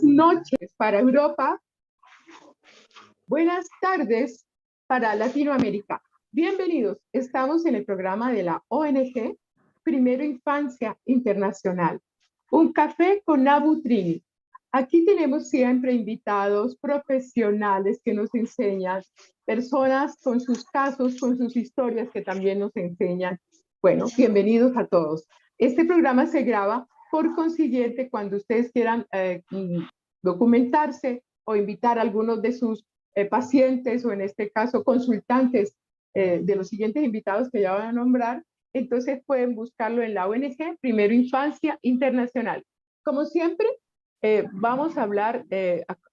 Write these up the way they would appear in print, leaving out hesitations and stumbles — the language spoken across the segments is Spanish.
Noches para Europa, buenas tardes para Latinoamérica. Bienvenidos, estamos en el programa de la ONG Primero Infancia Internacional, un café con Abu Trini. Aquí tenemos siempre invitados profesionales que nos enseñan, personas con sus casos, con sus historias que también nos enseñan. Bueno, bienvenidos a todos. Este programa se graba, por consiguiente, cuando ustedes quieran documentarse o invitar a algunos de sus pacientes o en este caso consultantes de los siguientes invitados que ya van a nombrar, entonces pueden buscarlo en la ONG Primero Infancia Internacional. Como siempre, vamos a hablar,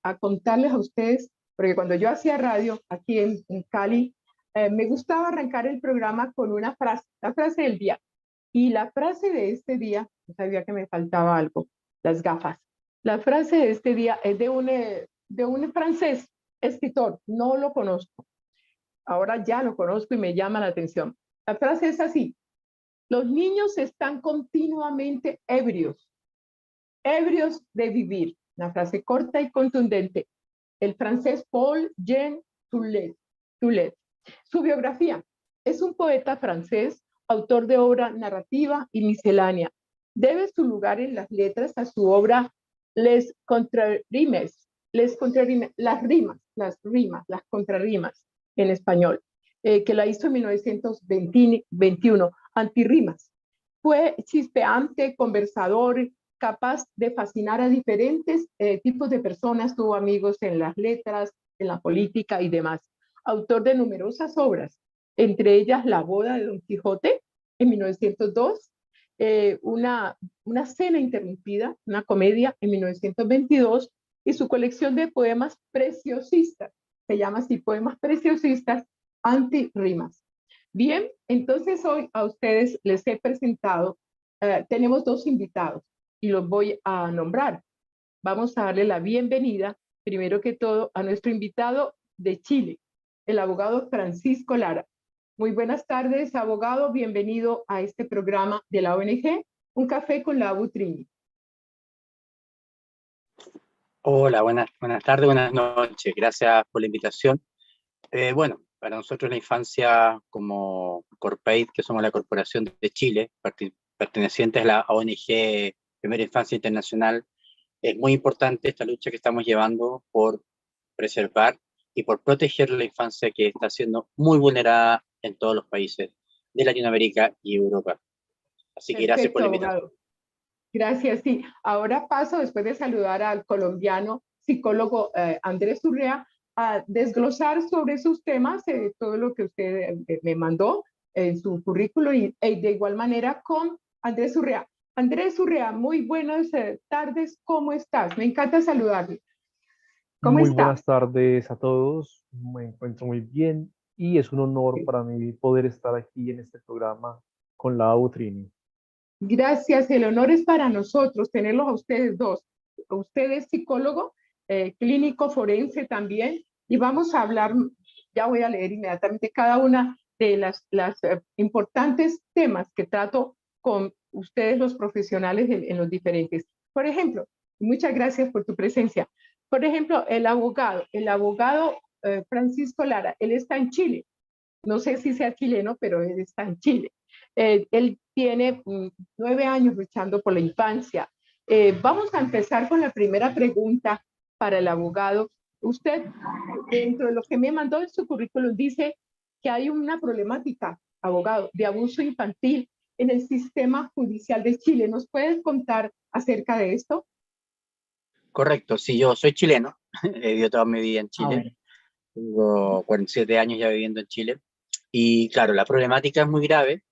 a contarles a ustedes, porque cuando yo hacía radio aquí en Cali, me gustaba arrancar el programa con una frase, la frase del día. Y la frase de este día, sabía que me faltaba algo, las gafas. La frase de este día es de un francés escritor, no lo conozco. Ahora ya lo conozco y me llama la atención. La frase es así: los niños están continuamente ebrios de vivir. Una frase corta y contundente. El francés Paul-Jean Toulet. Su biografía: es un poeta francés, autor de obra narrativa y miscelánea. Debe su lugar en las letras a su obra Les Contrarimes, las contrarrimas en español, que la hizo en 1921, Antirrimas. Fue chispeante, conversador, capaz de fascinar a diferentes tipos de personas, tuvo amigos en las letras, en la política y demás. Autor de numerosas obras, entre ellas La boda de Don Quijote, en 1902, una cena interrumpida, una comedia, en 1922, y su colección de poemas preciosistas, se llama así, Poemas Preciosistas, Antirrimas. Bien, entonces hoy a ustedes les he presentado, tenemos dos invitados y los voy a nombrar. Vamos a darle la bienvenida, primero que todo, a nuestro invitado de Chile, el abogado Francisco Lara. Muy buenas tardes, abogado. Bienvenido a este programa de la ONG, Un Café con la Abu Trini. Hola, buenas tardes, buenas noches. Gracias por la invitación. Bueno, para nosotros la infancia como Corpaid, que somos la Corporación de Chile, pertenecientes a la ONG Primera Infancia Internacional, es muy importante esta lucha que estamos llevando por preservar y por proteger la infancia que está siendo muy vulnerada en todos los países de Latinoamérica y Europa. Así que gracias por la invitación. Abogado. Gracias, sí. Ahora paso, después de saludar al colombiano psicólogo Andrés Urrea, a desglosar sobre sus temas, todo lo que usted me mandó en su currículo, y de igual manera con Andrés Urrea. Andrés Urrea, muy buenas tardes, ¿cómo estás? Me encanta saludarle. ¿Cómo Muy está? buenas tardes a todos, me encuentro muy bien y es un honor para mí poder estar aquí en este programa con la Abu Trini. Gracias, el honor es para nosotros tenerlos a ustedes dos. Usted es psicólogo, clínico forense también, y vamos a hablar, ya voy a leer inmediatamente cada una de las importantes temas que trato con ustedes los profesionales en los diferentes. Por ejemplo, muchas gracias por tu presencia. Por ejemplo, el abogado Francisco Lara, él está en Chile. No sé si sea chileno, pero él está en Chile. Él tiene 9 años luchando por la infancia. Vamos a empezar con la primera pregunta para el abogado. Usted, dentro de lo que me mandó en su currículum, dice que hay una problemática, abogado, de abuso infantil en el sistema judicial de Chile. ¿Nos puedes contar acerca de esto? Correcto, sí, yo soy chileno, he vivido toda mi vida en Chile. Bueno. Tengo 47 años ya viviendo en Chile. Y claro, la problemática es muy grave,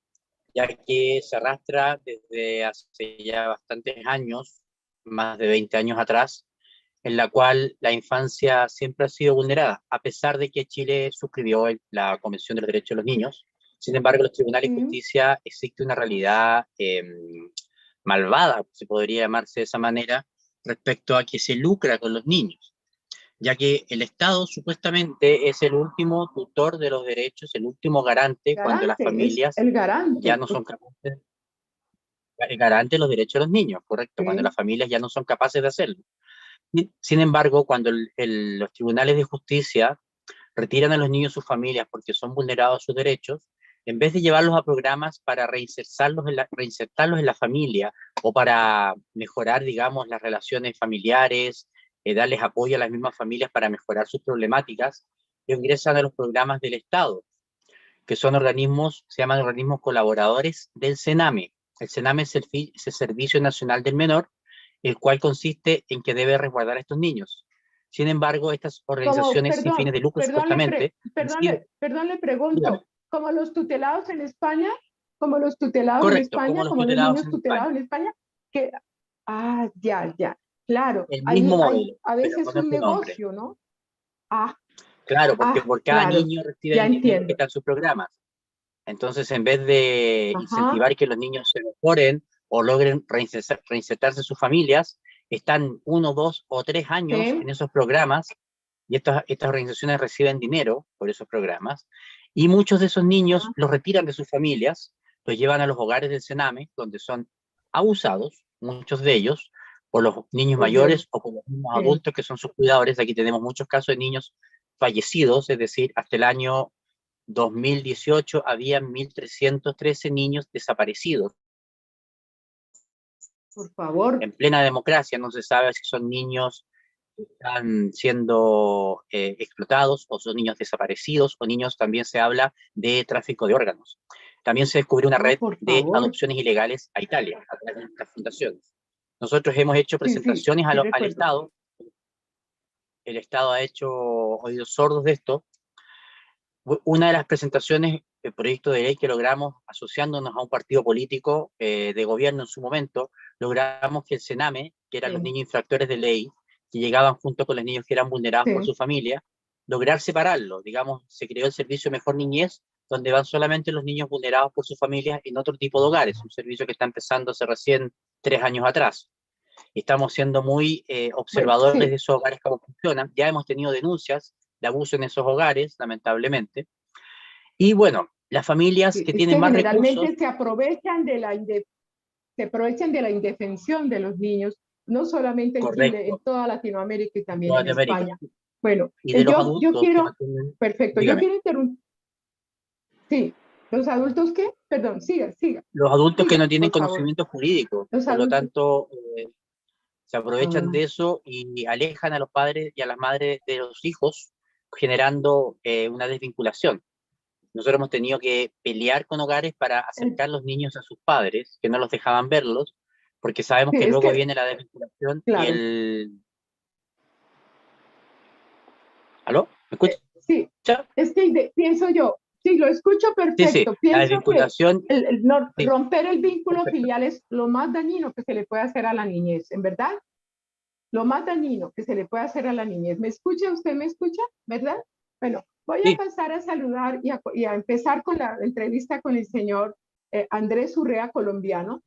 ya que se arrastra desde hace ya bastantes años, más de 20 años atrás, en la cual la infancia siempre ha sido vulnerada, a pesar de que Chile suscribió la Convención de los Derechos de los Niños. Sin embargo, en los tribunales de justicia existe una realidad malvada, se podría llamarse de esa manera, respecto a que se lucra con los niños, ya que el Estado supuestamente es el último tutor de los derechos, el último garante cuando las familias es el garante. ya no son capaces, garante de los derechos de los niños, correcto, cuando las familias ya no son capaces de hacerlo. Sin embargo, cuando los tribunales de justicia retiran a los niños sus familias porque son vulnerados sus derechos, en vez de llevarlos a programas para reinsertarlos en la familia o para mejorar, digamos, las relaciones familiares, darles apoyo a las mismas familias para mejorar sus problemáticas, ellos ingresan a los programas del Estado, que son organismos, se llaman organismos colaboradores del CENAME. El CENAME es el Servicio Nacional del Menor, el cual consiste en que debe resguardar a estos niños. Sin embargo, estas organizaciones sin fines de lucro, supuestamente... Perdón, le pregunto, ¿como los tutelados en España? ¿Como los tutelados Correcto, en España? como los niños en tutelados en España? Que, ya, claro. el mismo modelo, a pero veces con un otro nombre. negocio, ¿no? Claro, porque por cada claro, niño reciben ya el dinero que entiendo. está en sus programas. Entonces, en vez de Ajá. incentivar que los niños se mejoren o logren reinsertarse en sus familias, están 1, 2 o 3 años Sí. en esos programas y estas organizaciones reciben dinero por esos programas y muchos de esos niños los retiran de sus familias, los llevan a los hogares del CENAME, donde son abusados, muchos de ellos, por los niños mayores o por los mismos adultos que son sus cuidadores. Aquí tenemos muchos casos de niños fallecidos, es decir, hasta el año 2018 había 1.313 niños desaparecidos. Por favor. En plena democracia no se sabe si son niños que están siendo explotados o son niños desaparecidos o niños, también se habla de tráfico de órganos. También se descubrió una red de adopciones ilegales a Italia a través de estas fundaciones. Nosotros hemos hecho presentaciones al Estado. El Estado ha hecho oídos sordos de esto. Una de las presentaciones, el proyecto de ley que logramos asociándonos a un partido político de gobierno en su momento, logramos que el CENAME, que eran los niños infractores de ley, que llegaban junto con los niños que eran vulnerados por su familia, lograr separarlo. Digamos, se creó el servicio Mejor Niñez, donde van solamente los niños vulnerados por sus familias en otro tipo de hogares, un servicio que está empezando hace recién 3 años atrás. Y estamos siendo muy observadores de esos hogares, cómo funcionan. Ya hemos tenido denuncias de abuso en esos hogares, lamentablemente. Y bueno, las familias que tienen más generalmente recursos... se aprovechan de la indefensión de los niños, no solamente en Chile, en toda Latinoamérica y también en España. Bueno, y de los adultos yo quiero... tienen... Perfecto, Dígame. yo quiero interrumpir. Sí, ¿los adultos qué? Perdón, siga. Los adultos que no tienen conocimiento jurídico, por lo tanto... se aprovechan de eso y alejan a los padres y a las madres de los hijos, generando una desvinculación. Nosotros hemos tenido que pelear con hogares para acercar los niños a sus padres, que no los dejaban verlos, porque sabemos que luego viene la desvinculación y el... ¿Aló? ¿Me escucha? Sí, es que pienso yo, sí, lo escucho perfecto. Sí, la desvinculación... que romper el vínculo filial es lo más dañino que se le puede hacer a la niñez, ¿en verdad? Lo más dañino que se le puede hacer a la niñez. ¿Me escucha? ¿Usted me escucha? ¿Verdad? Bueno, voy a pasar a saludar y a empezar con la entrevista con el señor Andrés Urrea, colombiano,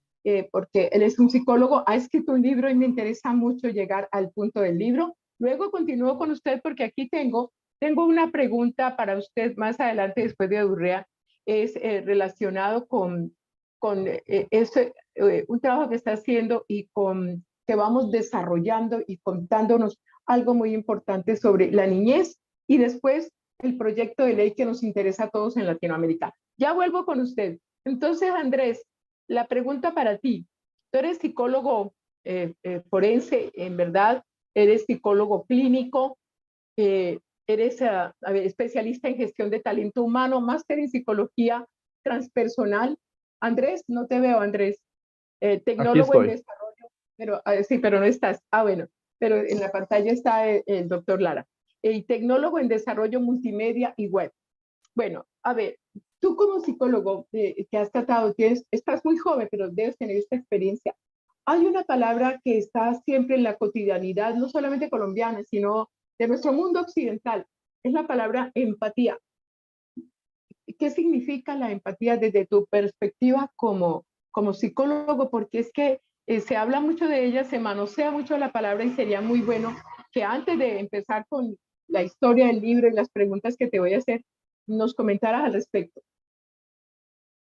porque él es un psicólogo, ha escrito un libro y me interesa mucho llegar al punto del libro. Luego continúo con usted porque aquí tengo una pregunta para usted más adelante después de Urrea, es relacionado con un trabajo que está haciendo y con que vamos desarrollando y contándonos algo muy importante sobre la niñez y después el proyecto de ley que nos interesa a todos en Latinoamérica. Ya vuelvo con usted. Entonces, Andrés, la pregunta para ti. Tú eres psicólogo forense, en verdad, eres psicólogo clínico, eres especialista en gestión de talento humano, máster en psicología transpersonal. Andrés, no te veo, Andrés. Tecnólogo en desarrollo, pero sí, pero no estás. Bueno, pero en la pantalla está el doctor Lara. Tecnólogo en desarrollo multimedia y web. Bueno, a ver, tú como psicólogo que has tratado, estás muy joven, pero debes tener esta experiencia. Hay una palabra que está siempre en la cotidianidad, no solamente colombiana, sino de nuestro mundo occidental. Es la palabra empatía. ¿Qué significa la empatía desde tu perspectiva como psicólogo? Porque es que se habla mucho de ella, se manosea mucho la palabra y sería muy bueno que antes de empezar con la historia del libro y las preguntas que te voy a hacer, nos comentaras al respecto.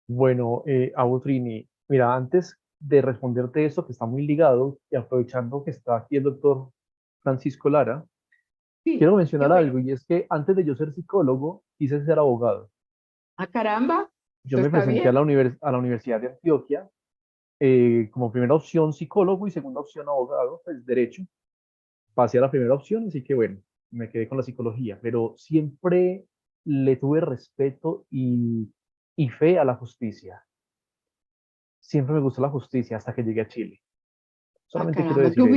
Bueno, Abutrini, mira, antes de responderte eso, que está muy ligado, y aprovechando que está aquí el doctor Francisco Lara, Sí, quiero qué mencionar bueno. algo, y es que antes de yo ser psicólogo, quise ser abogado. Ah, caramba, Yo eso me está presenté bien. a la Universidad de Antioquia como primera opción psicólogo y segunda opción abogado, pues derecho. Pasé a la primera opción, así que bueno, me quedé con la psicología, pero siempre le tuve respeto y fe a la justicia. Siempre me gustó la justicia hasta que llegué a Chile. Ah, Solamente quiero caramba, decir eso.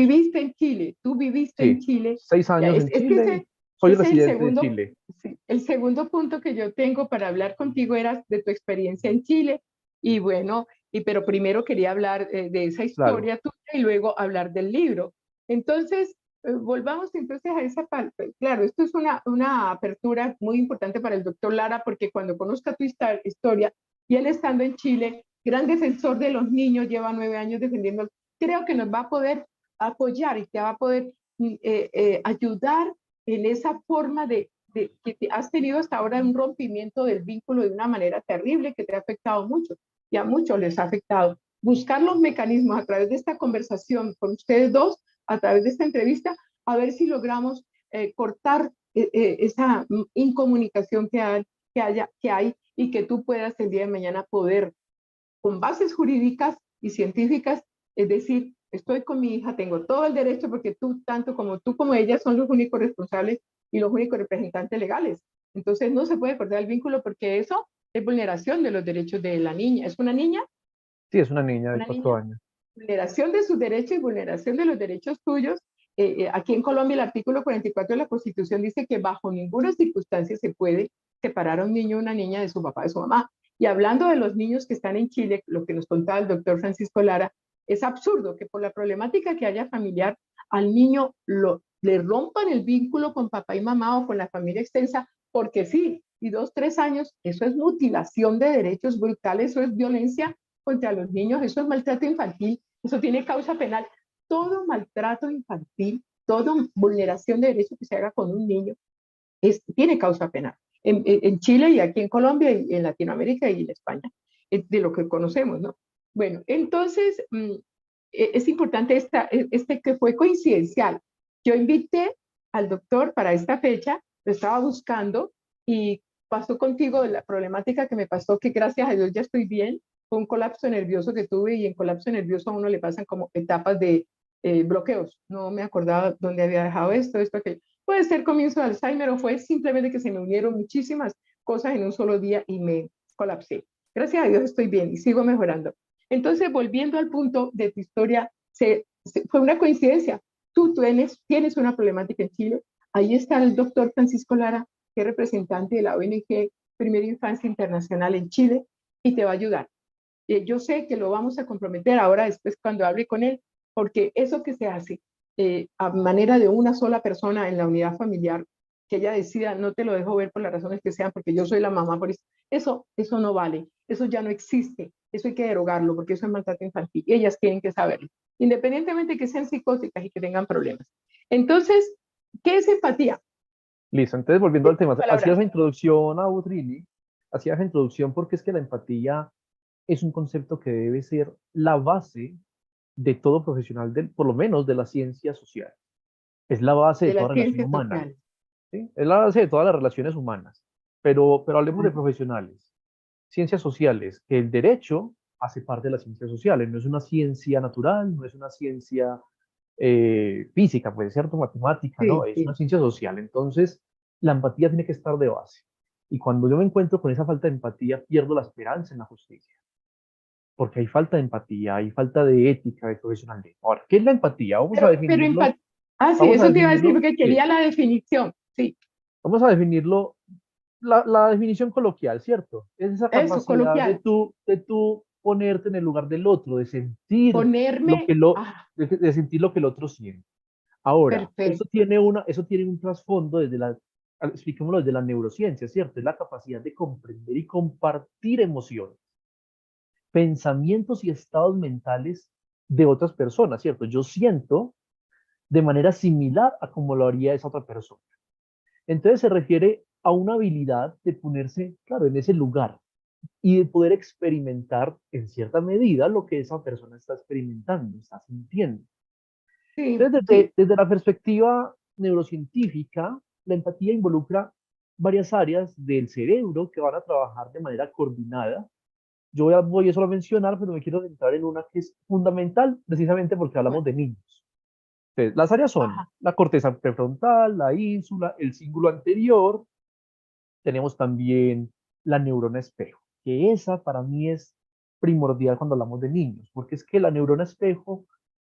tú viviste en Sí, Chile. seis Ya, años en es que Chile, soy ese es el residente de segundo, Chile. sí, el segundo punto que yo tengo para hablar contigo era de tu experiencia en Chile. Y bueno, pero primero quería hablar de esa Claro, historia tuya y luego hablar del libro. Entonces, volvamos entonces a esa parte. Claro, esto es una apertura muy importante para el doctor Lara, porque cuando conozca tu historia, y él estando en Chile, gran defensor de los niños, lleva 9 años defendiendo, creo que nos va a poder apoyar y te va a poder ayudar en esa forma de que has tenido hasta ahora un rompimiento del vínculo de una manera terrible que te ha afectado mucho y a muchos les ha afectado. Buscar los mecanismos a través de esta conversación con ustedes dos, a través de esta entrevista, a ver si logramos cortar esa incomunicación que hay y que tú puedas el día de mañana poder, con bases jurídicas y científicas, es decir, estoy con mi hija, tengo todo el derecho porque tú como ella son los únicos responsables y los únicos representantes legales. Entonces no se puede cortar el vínculo porque eso es vulneración de los derechos de la niña. ¿Es sí, es una de una cuatro niña? años. Vulneración de sus derechos y vulneración de los derechos tuyos. Aquí en Colombia el artículo 44 de la Constitución dice que bajo ninguna circunstancia se puede separar a un niño o una niña de su papá, de su mamá. Y hablando de los niños que están en Chile, lo que nos contaba el doctor Francisco Lara, es absurdo que por la problemática que haya familiar al niño le rompan el vínculo con papá y mamá o con la familia extensa, porque sí, y 2, 3 años, eso es mutilación de derechos brutales, eso es violencia contra los niños, eso es maltrato infantil, eso tiene causa penal. Todo maltrato infantil, toda vulneración de derechos que se haga con un niño tiene causa penal. En Chile y aquí en Colombia y en Latinoamérica y en España, de lo que conocemos, ¿no? Bueno, entonces es importante que fue coincidencial. Yo invité al doctor para esta fecha, lo estaba buscando y pasó contigo la problemática que me pasó, que gracias a Dios ya estoy bien, fue un colapso nervioso que tuve y en colapso nervioso a uno le pasan como etapas de bloqueos. No me acordaba dónde había dejado esto, aquello. Puede ser comienzo de Alzheimer o fue simplemente que se me unieron muchísimas cosas en un solo día y me colapsé. Gracias a Dios estoy bien y sigo mejorando. Entonces, volviendo al punto de tu historia, fue una coincidencia. Tú tienes una problemática en Chile. Ahí está el doctor Francisco Lara, que es representante de la ONG Primera Infancia Internacional en Chile, y te va a ayudar. Yo sé que lo vamos a comprometer ahora después cuando hable con él, porque eso que se hace a manera de una sola persona en la unidad familiar, que ella decida, no te lo dejo ver por las razones que sean, porque yo soy la mamá, por eso no vale, eso ya no existe, eso hay que derogarlo, porque eso es maltrato infantil, y ellas tienen que saberlo, independientemente de que sean psicóticas y que tengan problemas. Entonces, ¿qué es empatía? Listo, entonces volviendo En al tema, hacías palabras, la introducción a Utrini, hacías la introducción porque es que la empatía es un concepto que debe ser la base de todo profesional, por lo menos de la ciencia social. Es la base de de toda las relación ciencias humana, sociales. ¿sí? Es la base de todas las relaciones humanas. Pero hablemos de profesionales. Ciencias sociales, que el derecho hace parte de las ciencias sociales, no es una ciencia natural, no es una ciencia física, puede ser matemática, no, Sí, es una sí. ciencia social. Entonces, la empatía tiene que estar de base. Y cuando yo me encuentro con esa falta de empatía, pierdo la esperanza en la justicia, porque hay falta de empatía, hay falta de ética, de profesionalismo. Ahora, ¿qué es la empatía? Pero sí, Vamos a eso te iba a decir definirlo, porque sí, quería la definición. Sí, vamos a definirlo, la definición coloquial, ¿cierto? Es esa eso, capacidad coloquial. de tú ponerte en el lugar del otro, de sentir lo Ponerme, que de sentir lo que el otro siente. Ahora, perfecto. eso tiene un trasfondo expliquémoslo desde la neurociencia, ¿cierto? Es la capacidad de comprender y compartir emociones, pensamientos y estados mentales de otras personas, ¿cierto? Yo siento de manera similar a como lo haría esa otra persona. Entonces se refiere a una habilidad de ponerse, claro, en ese lugar y de poder experimentar en cierta medida lo que esa persona está experimentando, está sintiendo. Sí, Entonces, sí. desde la perspectiva neurocientífica, la empatía involucra varias áreas del cerebro que van a trabajar de manera coordinada. Voy a solo mencionar, pero me quiero centrar en una que es fundamental, precisamente porque Bueno, hablamos de niños. Entonces, las áreas son ajá. la corteza prefrontal, la ínsula, el cíngulo anterior. Tenemos también la neurona espejo, que esa para mí es primordial cuando hablamos de niños, porque es que la neurona espejo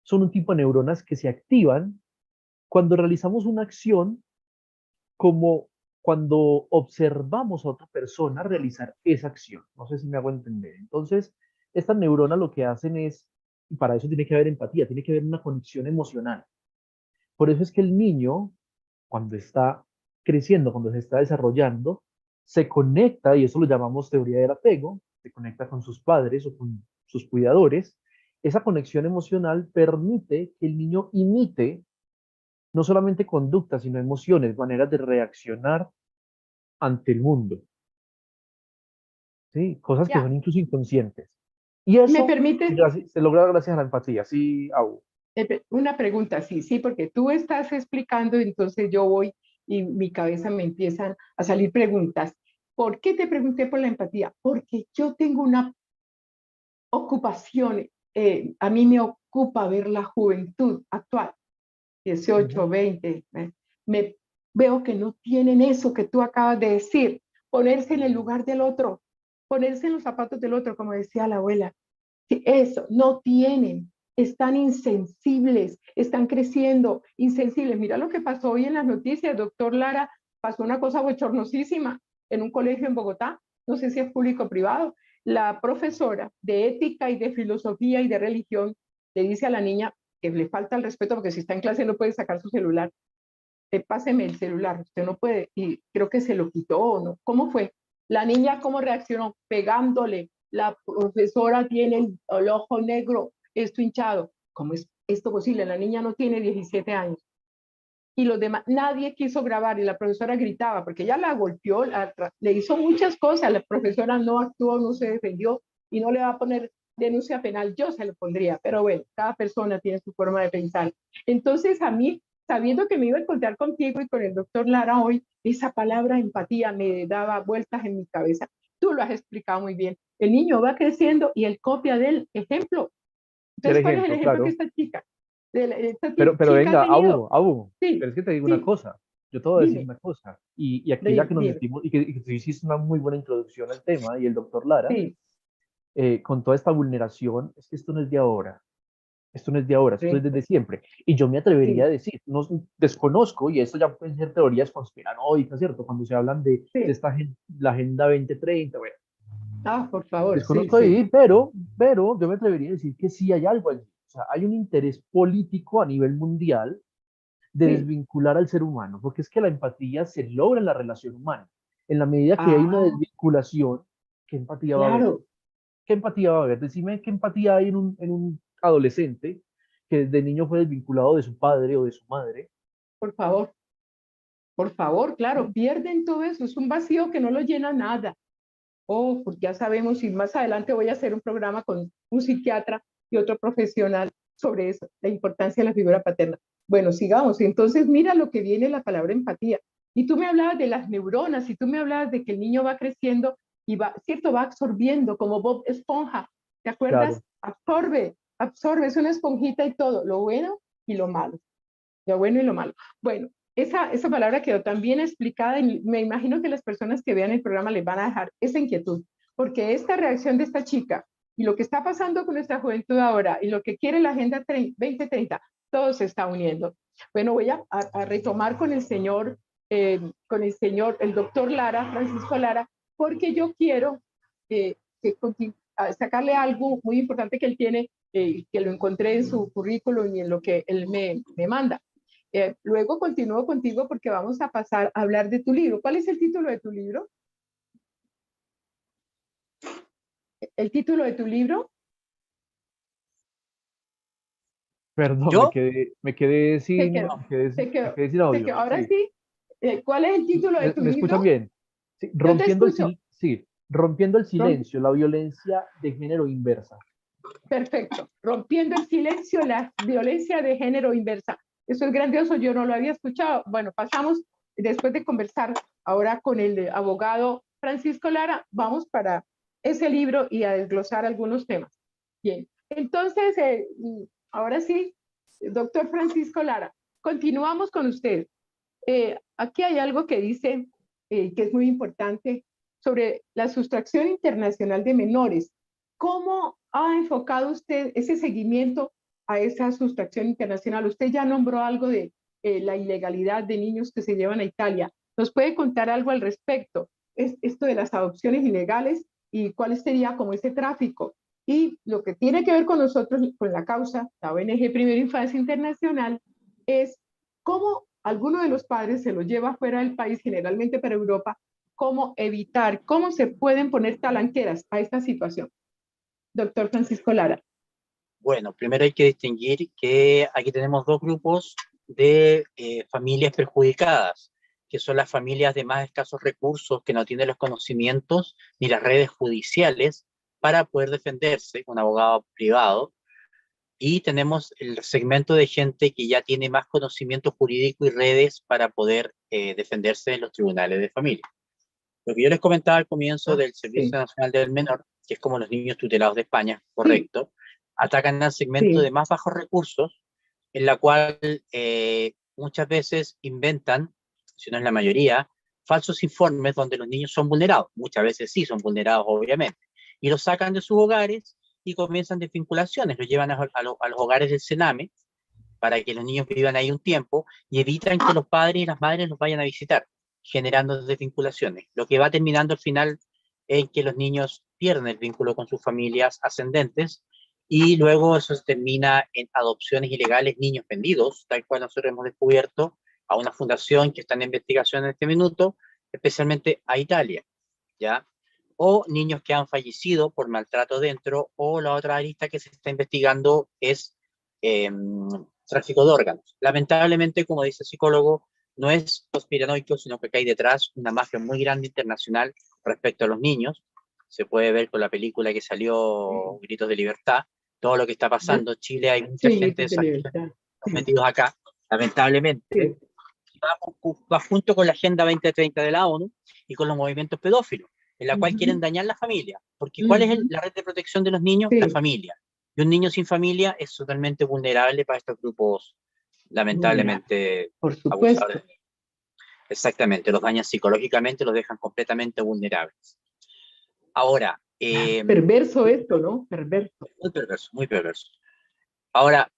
son un tipo de neuronas que se activan cuando realizamos una acción, como cuando observamos a otra persona realizar esa acción. No sé si me hago entender. Entonces, estas neuronas lo que hacen es, y para eso tiene que haber empatía, tiene que haber una conexión emocional. Por eso es que el niño, cuando está creciendo, cuando se está desarrollando, se conecta, y eso lo llamamos teoría del apego, se conecta con sus padres o con sus cuidadores. Esa conexión emocional permite que el niño imite no solamente conductas, sino emociones, maneras de reaccionar ante el mundo, ¿sí? Cosas que Ya, son incluso inconscientes. Y ¿me eso permites se logra gracias a la empatía, sí, Au. una pregunta? Sí, sí, porque tú estás explicando, entonces yo voy y mi cabeza me empiezan a salir preguntas. ¿Por qué te pregunté por la empatía? Porque yo tengo una ocupación, a mí me ocupa ver la juventud actual, 18, Ujú. 20, me veo que no tienen eso que tú acabas de decir, ponerse en el lugar del otro, ponerse en los zapatos del otro, como decía la abuela. Sí, eso, no tienen, están insensibles, están creciendo, insensibles. Mira lo que pasó hoy en las noticias, doctor Lara, pasó una cosa bochornosísima en un colegio en Bogotá, no sé si es público o privado. La profesora de ética y de filosofía y de religión le dice a la niña que le falta el respeto porque si está en clase no puede sacar su celular. Páseme el celular, usted no puede, y creo que se lo quitó o no. ¿Cómo fue? La niña, ¿cómo reaccionó? Pegándole. La profesora tiene el ojo negro, esto hinchado. ¿Cómo es esto posible? La niña no tiene 17 años. Y los demás, nadie quiso grabar y la profesora gritaba porque ella la golpeó, le hizo muchas cosas. La profesora no actuó, no se defendió y no le va a poner denuncia penal. Yo se lo pondría, pero bueno, cada persona tiene su forma de pensar. Entonces, a mí, sabiendo que me iba a encontrar contigo y con el doctor Lara hoy, esa palabra empatía me daba vueltas en mi cabeza. Tú lo has explicado muy bien. El niño va creciendo y él copia del ejemplo. El Entonces, ¿cuál es el ejemplo, esta claro. chica? Esta Pero chica ha venga, tenido, Pero sí, es que te digo una sí, cosa. Yo te voy a decir dime, una cosa. Y aquí ya que nos dime, metimos, y que tú hiciste una muy buena introducción al tema, y el doctor Lara, sí, con toda esta vulneración, es que esto no es de ahora. Esto no es de ahora, esto es sí, desde siempre. Y yo me atrevería a sí, decir, no desconozco, y esto ya pueden ser teorías conspiranoicas, ¿cierto? Cuando se hablan de sí. la Agenda 2030, bueno, Ah, por favor, sí, desconozco sí, ahí, pero yo me atrevería a decir que sí hay algo allí. O sea, hay un interés político a nivel mundial de sí. desvincular al ser humano, porque es que la empatía se logra en la relación humana. En la medida que hay una Ah, desvinculación, ¿qué empatía va a haber? claro, ¿Qué empatía va a haber? Decime qué empatía hay en un adolescente que desde niño fue desvinculado de su padre o de su madre. por favor, por favor, claro, ¿Sí? pierden todo eso, es un vacío que no lo llena nada. Oh, pues ya sabemos, y más adelante voy a hacer un programa con un psiquiatra y otro profesional sobre eso, la importancia de la figura paterna. Bueno, sigamos. Entonces, mira lo que viene la palabra empatía. Y tú me hablabas de las neuronas, y tú me hablabas de que el niño va creciendo y va, cierto, va absorbiendo como Bob Esponja. ¿Te acuerdas? Claro. Absorbe, absorbe, es una esponjita y todo, lo bueno y lo malo. Lo bueno y lo malo. Bueno, esa palabra quedó tan bien explicada y me imagino que las personas que vean el programa les van a dejar esa inquietud, porque esta reacción de esta chica y lo que está pasando con nuestra juventud ahora y lo que quiere la Agenda 2030, todo se está uniendo. Bueno, voy a retomar con el señor, el doctor Lara, Francisco Lara, porque yo quiero que sacarle algo muy importante que él tiene, que lo encontré en su currículum y en lo que él me manda. Luego continúo contigo porque vamos a pasar a hablar de tu libro. ¿Cuál es el título de tu libro? ¿El título de tu libro? Perdón, ¿Yo? Se quedó, se me quedó, quedé sin se audio. quedó. Ahora Sí. sí, ¿cuál es el título de tu Me escuchan libro? bien? Sí, Yo te escucho. sí, rompiendo el Rompe. silencio, la violencia de género inversa. Perfecto. Rompiendo el silencio, la violencia de género inversa. Eso es grandioso, yo no lo había escuchado. Bueno, pasamos, después de conversar ahora con el abogado Francisco Lara, vamos para ese libro y a desglosar algunos temas. Bien, entonces, ahora sí, doctor Francisco Lara, continuamos con usted. Aquí hay algo que dice que es muy importante sobre la sustracción internacional de menores. ¿Cómo ha enfocado usted ese seguimiento a esa sustracción internacional? Usted ya nombró algo de la ilegalidad de niños que se llevan a Italia. ¿Nos puede contar algo al respecto? Esto de las adopciones ilegales y cuál sería como ese tráfico. Y lo que tiene que ver con nosotros, con la causa, la ONG Primera Infancia Internacional, es cómo alguno de los padres se los lleva fuera del país, generalmente para Europa, cómo evitar, cómo se pueden poner talanqueras a esta situación. Doctor Francisco Lara. Bueno, primero hay que distinguir que aquí tenemos dos grupos de familias perjudicadas, que son las familias de más escasos recursos, que no tienen los conocimientos ni las redes judiciales para poder defenderse con abogado privado. Y tenemos el segmento de gente que ya tiene más conocimiento jurídico y redes para poder defenderse en los tribunales de familia. Lo que yo les comentaba al comienzo del Servicio Nacional del Menor, que es como los niños tutelados de España, correcto, atacan al segmento de más bajos recursos, en la cual muchas veces inventan, si no es la mayoría, falsos informes donde los niños son vulnerados. Muchas veces sí son vulnerados, obviamente. Y los sacan de sus hogares y comienzan desvinculaciones, los llevan a los hogares del Sename para que los niños vivan ahí un tiempo y evitan que los padres y las madres los vayan a visitar, generando desvinculaciones, lo que va terminando al final en que los niños pierden el vínculo con sus familias ascendentes y luego eso se termina en adopciones ilegales, niños vendidos, tal cual nosotros hemos descubierto a una fundación que está en investigación en este minuto, especialmente a Italia, ¿ya? O niños que han fallecido por maltrato dentro, o la otra arista que se está investigando es tráfico de órganos. Lamentablemente, como dice el psicólogo, no es conspiranoico, sino que hay detrás una mafia muy grande internacional respecto a los niños. Se puede ver con la película que salió, Gritos de Libertad, todo lo que está pasando. En Chile hay mucha gente de esas metidos acá, lamentablemente. Va junto con la Agenda 2030 de la ONU y con los movimientos pedófilos, en la cual quieren dañar la familia. Porque ¿cuál es la red de protección de los niños? La familia. Y un niño sin familia es totalmente vulnerable para estos grupos, lamentablemente, abusadores. Exactamente, los dañan psicológicamente, los dejan completamente vulnerables. Ahora... perverso esto, ¿no? Perverso. Muy perverso, muy perverso. Ahora,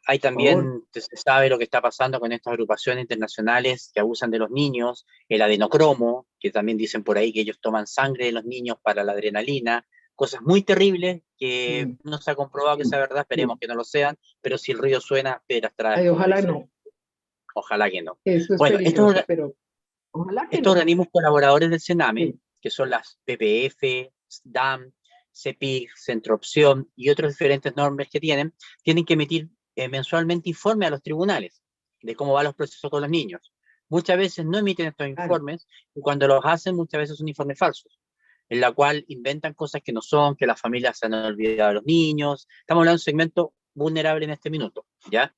hay también, se sabe lo que está pasando con estas agrupaciones internacionales que abusan de los niños, el adenocromo, que también dicen por ahí que ellos toman sangre de los niños para la adrenalina, cosas muy terribles que no se ha comprobado que sea verdad, esperemos que no lo sean, pero si el río suena, piedras trae. Ojalá no. Ojalá que no. Eso es bueno, peligroso, pero ojalá que estos no. organismos colaboradores del Sename, que son las PPF, SDAM, CEPIG, Centroopción y otros diferentes normas que tienen que emitir mensualmente informes a los tribunales de cómo van los procesos con los niños. Muchas veces no emiten estos informes y cuando los hacen muchas veces son informes falsos, en la cual inventan cosas que no son, que las familias se han olvidado de los niños. Estamos hablando de un segmento vulnerable en este minuto, ¿ya?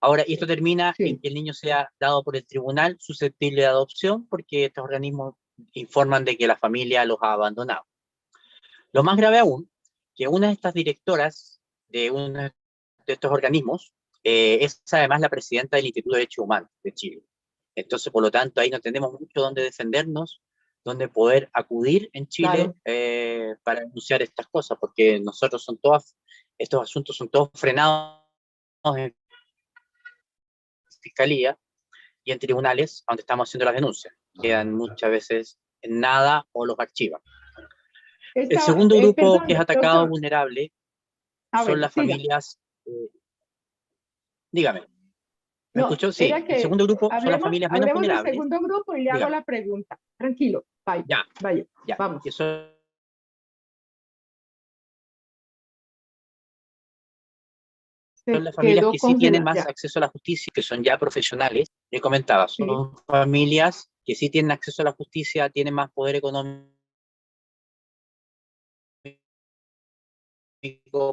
Ahora, y esto termina en que el niño sea dado por el tribunal susceptible de adopción porque estos organismos informan de que la familia los ha abandonado. Lo más grave aún, que una de estas directoras de uno de estos organismos es además la presidenta del Instituto de Derechos Humanos de Chile. Entonces, por lo tanto, ahí no tenemos mucho donde defendernos, donde poder acudir en Chile para denunciar estas cosas, porque nosotros estos asuntos son todos frenados en fiscalía y en tribunales donde estamos haciendo las denuncias. Quedan muchas veces en nada o los archivan. El segundo grupo que es atacado, vulnerable, son las familias... dígame. ¿Me escuchó? Sí. El segundo grupo son las familias menos vulnerables. Del segundo grupo y le hago la pregunta. Tranquilo. Vaya. Vamos. Son las familias que sí tienen más acceso a la justicia, que son ya profesionales. Le comentaba, son familias que sí tienen acceso a la justicia, tienen más poder económico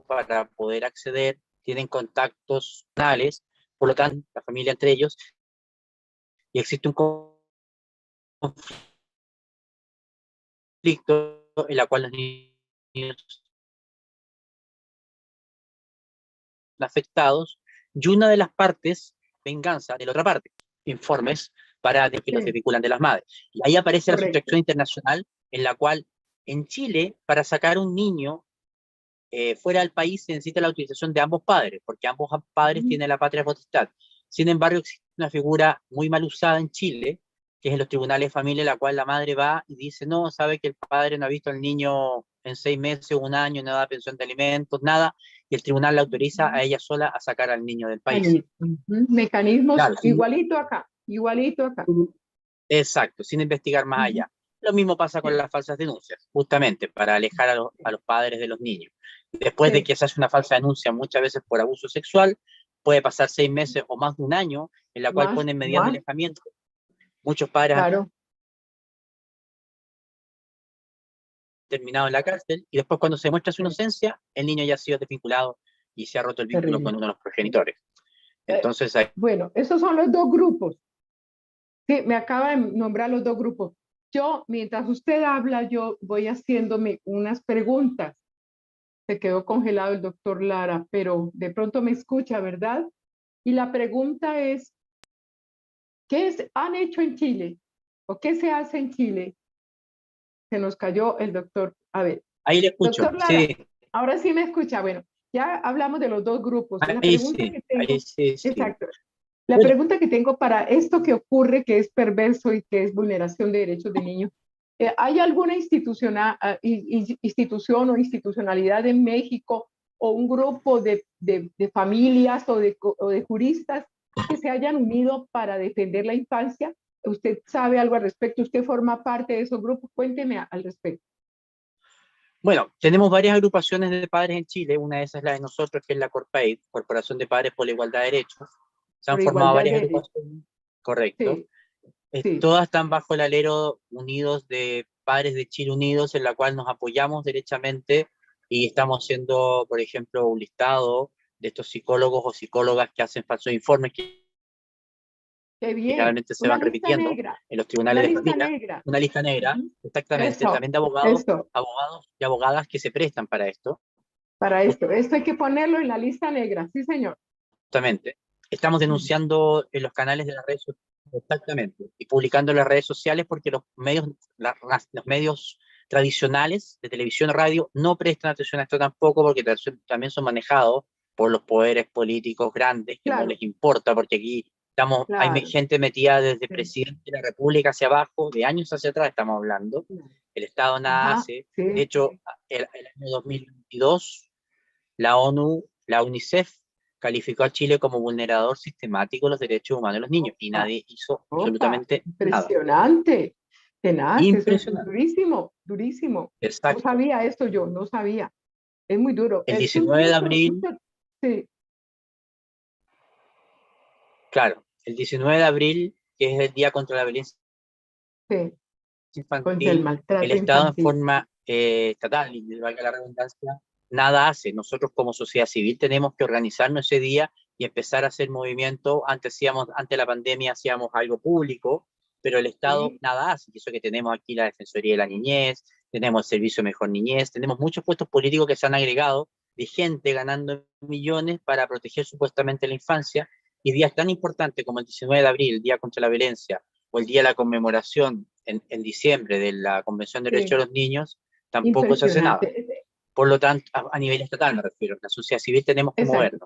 para poder acceder, tienen contactos personales, por lo tanto, la familia entre ellos, y existe un conflicto en la cual los niños afectados y una de las partes venganza de la otra parte, informes para que los desvinculan de las madres. Y ahí aparece la sustracción internacional en la cual en Chile, para sacar un niño fuera del país se necesita la autorización de ambos padres, porque ambos padres tienen la patria potestad. Sin embargo, existe una figura muy mal usada en Chile, que es en los tribunales de familia, en la cual la madre va y dice, no, sabe que el padre no ha visto al niño en 6 meses, un año, no da pensión de alimentos, nada, y el tribunal la autoriza a ella sola a sacar al niño del país. Mecanismos claro, igualito acá, igualito acá. Exacto, sin investigar más allá. Lo mismo pasa con las falsas denuncias, justamente para alejar a los padres de los niños. Después de que se hace una falsa denuncia, muchas veces por abuso sexual, puede pasar 6 meses o más de un año, en la cual ponen medidas de alejamiento. Muchos padres han terminado en la cárcel, y después cuando se muestra su inocencia, el niño ya ha sido desvinculado y se ha roto el vínculo con uno de los progenitores. Entonces, bueno, esos son los dos grupos. Sí, me acaba de nombrar los dos grupos. Yo, mientras usted habla, yo voy haciéndome unas preguntas. Se quedó congelado el doctor Lara, pero de pronto me escucha, ¿verdad? Y la pregunta es, ¿qué han hecho en Chile? ¿O qué se hace en Chile? Se nos cayó el doctor. A ver. Ahí le escucho. Doctor Lara, sí. Ahora sí me escucha. Bueno, ya hablamos de los dos grupos. La pregunta que tengo, sí. Exacto. La pregunta que tengo para esto que ocurre, que es perverso y que es vulneración de derechos de niños, ¿hay alguna institución o institucionalidad en México o un grupo de familias o de juristas que se hayan unido para defender la infancia? ¿Usted sabe algo al respecto? ¿Usted forma parte de esos grupos? Cuénteme al respecto. Bueno, tenemos varias agrupaciones de padres en Chile. Una de esas es la de nosotros, que es la CORPAID, Corporación de Padres por la Igualdad de Derechos. Se han formado varias agrupaciones. Correcto. Sí. Todas están bajo el alero Unidos de Padres de Chile Unidos, en la cual nos apoyamos derechamente y estamos haciendo, por ejemplo, un listado de estos psicólogos o psicólogas que hacen falsos informes que generalmente se van repitiendo en los tribunales de familia. Una lista negra, exactamente, también de abogados y abogadas que se prestan para esto. Para esto hay que ponerlo en la lista negra, sí señor. Exactamente. Estamos denunciando en los canales de las redes sociales, exactamente, y publicando en las redes sociales porque los medios tradicionales de televisión y radio no prestan atención a esto tampoco, porque también son manejados por los poderes políticos grandes que no les importa, porque aquí hay gente metida desde presidente de la República hacia abajo, de años hacia atrás estamos hablando. El Estado nada hace. De hecho, el año 2022, la ONU, la UNICEF, calificó a Chile como vulnerador sistemático de los derechos humanos de los niños, y nadie hizo absolutamente nada. Impresionante. Tenaz, impresionante. Es durísimo, durísimo. Exacto. No sabía esto yo, no sabía. Es muy duro. El 19 de abril... Sí. Claro, el 19 de abril, que es el Día contra la Violencia Infantil, el Estado en forma estatal, y valga la redundancia, nada hace. Nosotros como sociedad civil tenemos que organizarnos ese día y empezar a hacer movimiento. Antes de la pandemia hacíamos algo público, pero el Estado nada hace. Y eso que tenemos aquí la Defensoría de la Niñez, tenemos el Servicio Mejor Niñez, tenemos muchos puestos políticos que se han agregado de gente ganando millones para proteger supuestamente la infancia, y días tan importantes como el 19 de abril, el Día contra la Violencia, o el día de la conmemoración en diciembre de la Convención de Derechos de los Niños, tampoco se hace nada. Por lo tanto, a nivel estatal me refiero, la sociedad civil tenemos que movernos.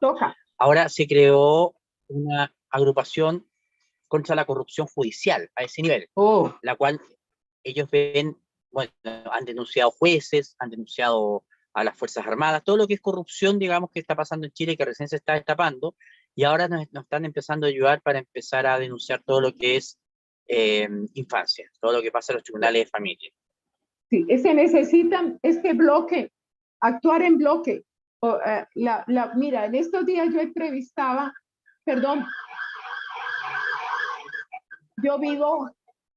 Ahora se creó una agrupación contra la corrupción judicial a ese nivel, la cual ellos ven, bueno, han denunciado jueces, han denunciado a las Fuerzas Armadas, todo lo que es corrupción, digamos, que está pasando en Chile, que recién se está destapando, y ahora nos están empezando a ayudar para empezar a denunciar todo lo que es infancia, todo lo que pasa en los tribunales de familia. Sí, se necesitan este bloque, actuar en bloque. Mira, en estos días yo entrevistaba, perdón,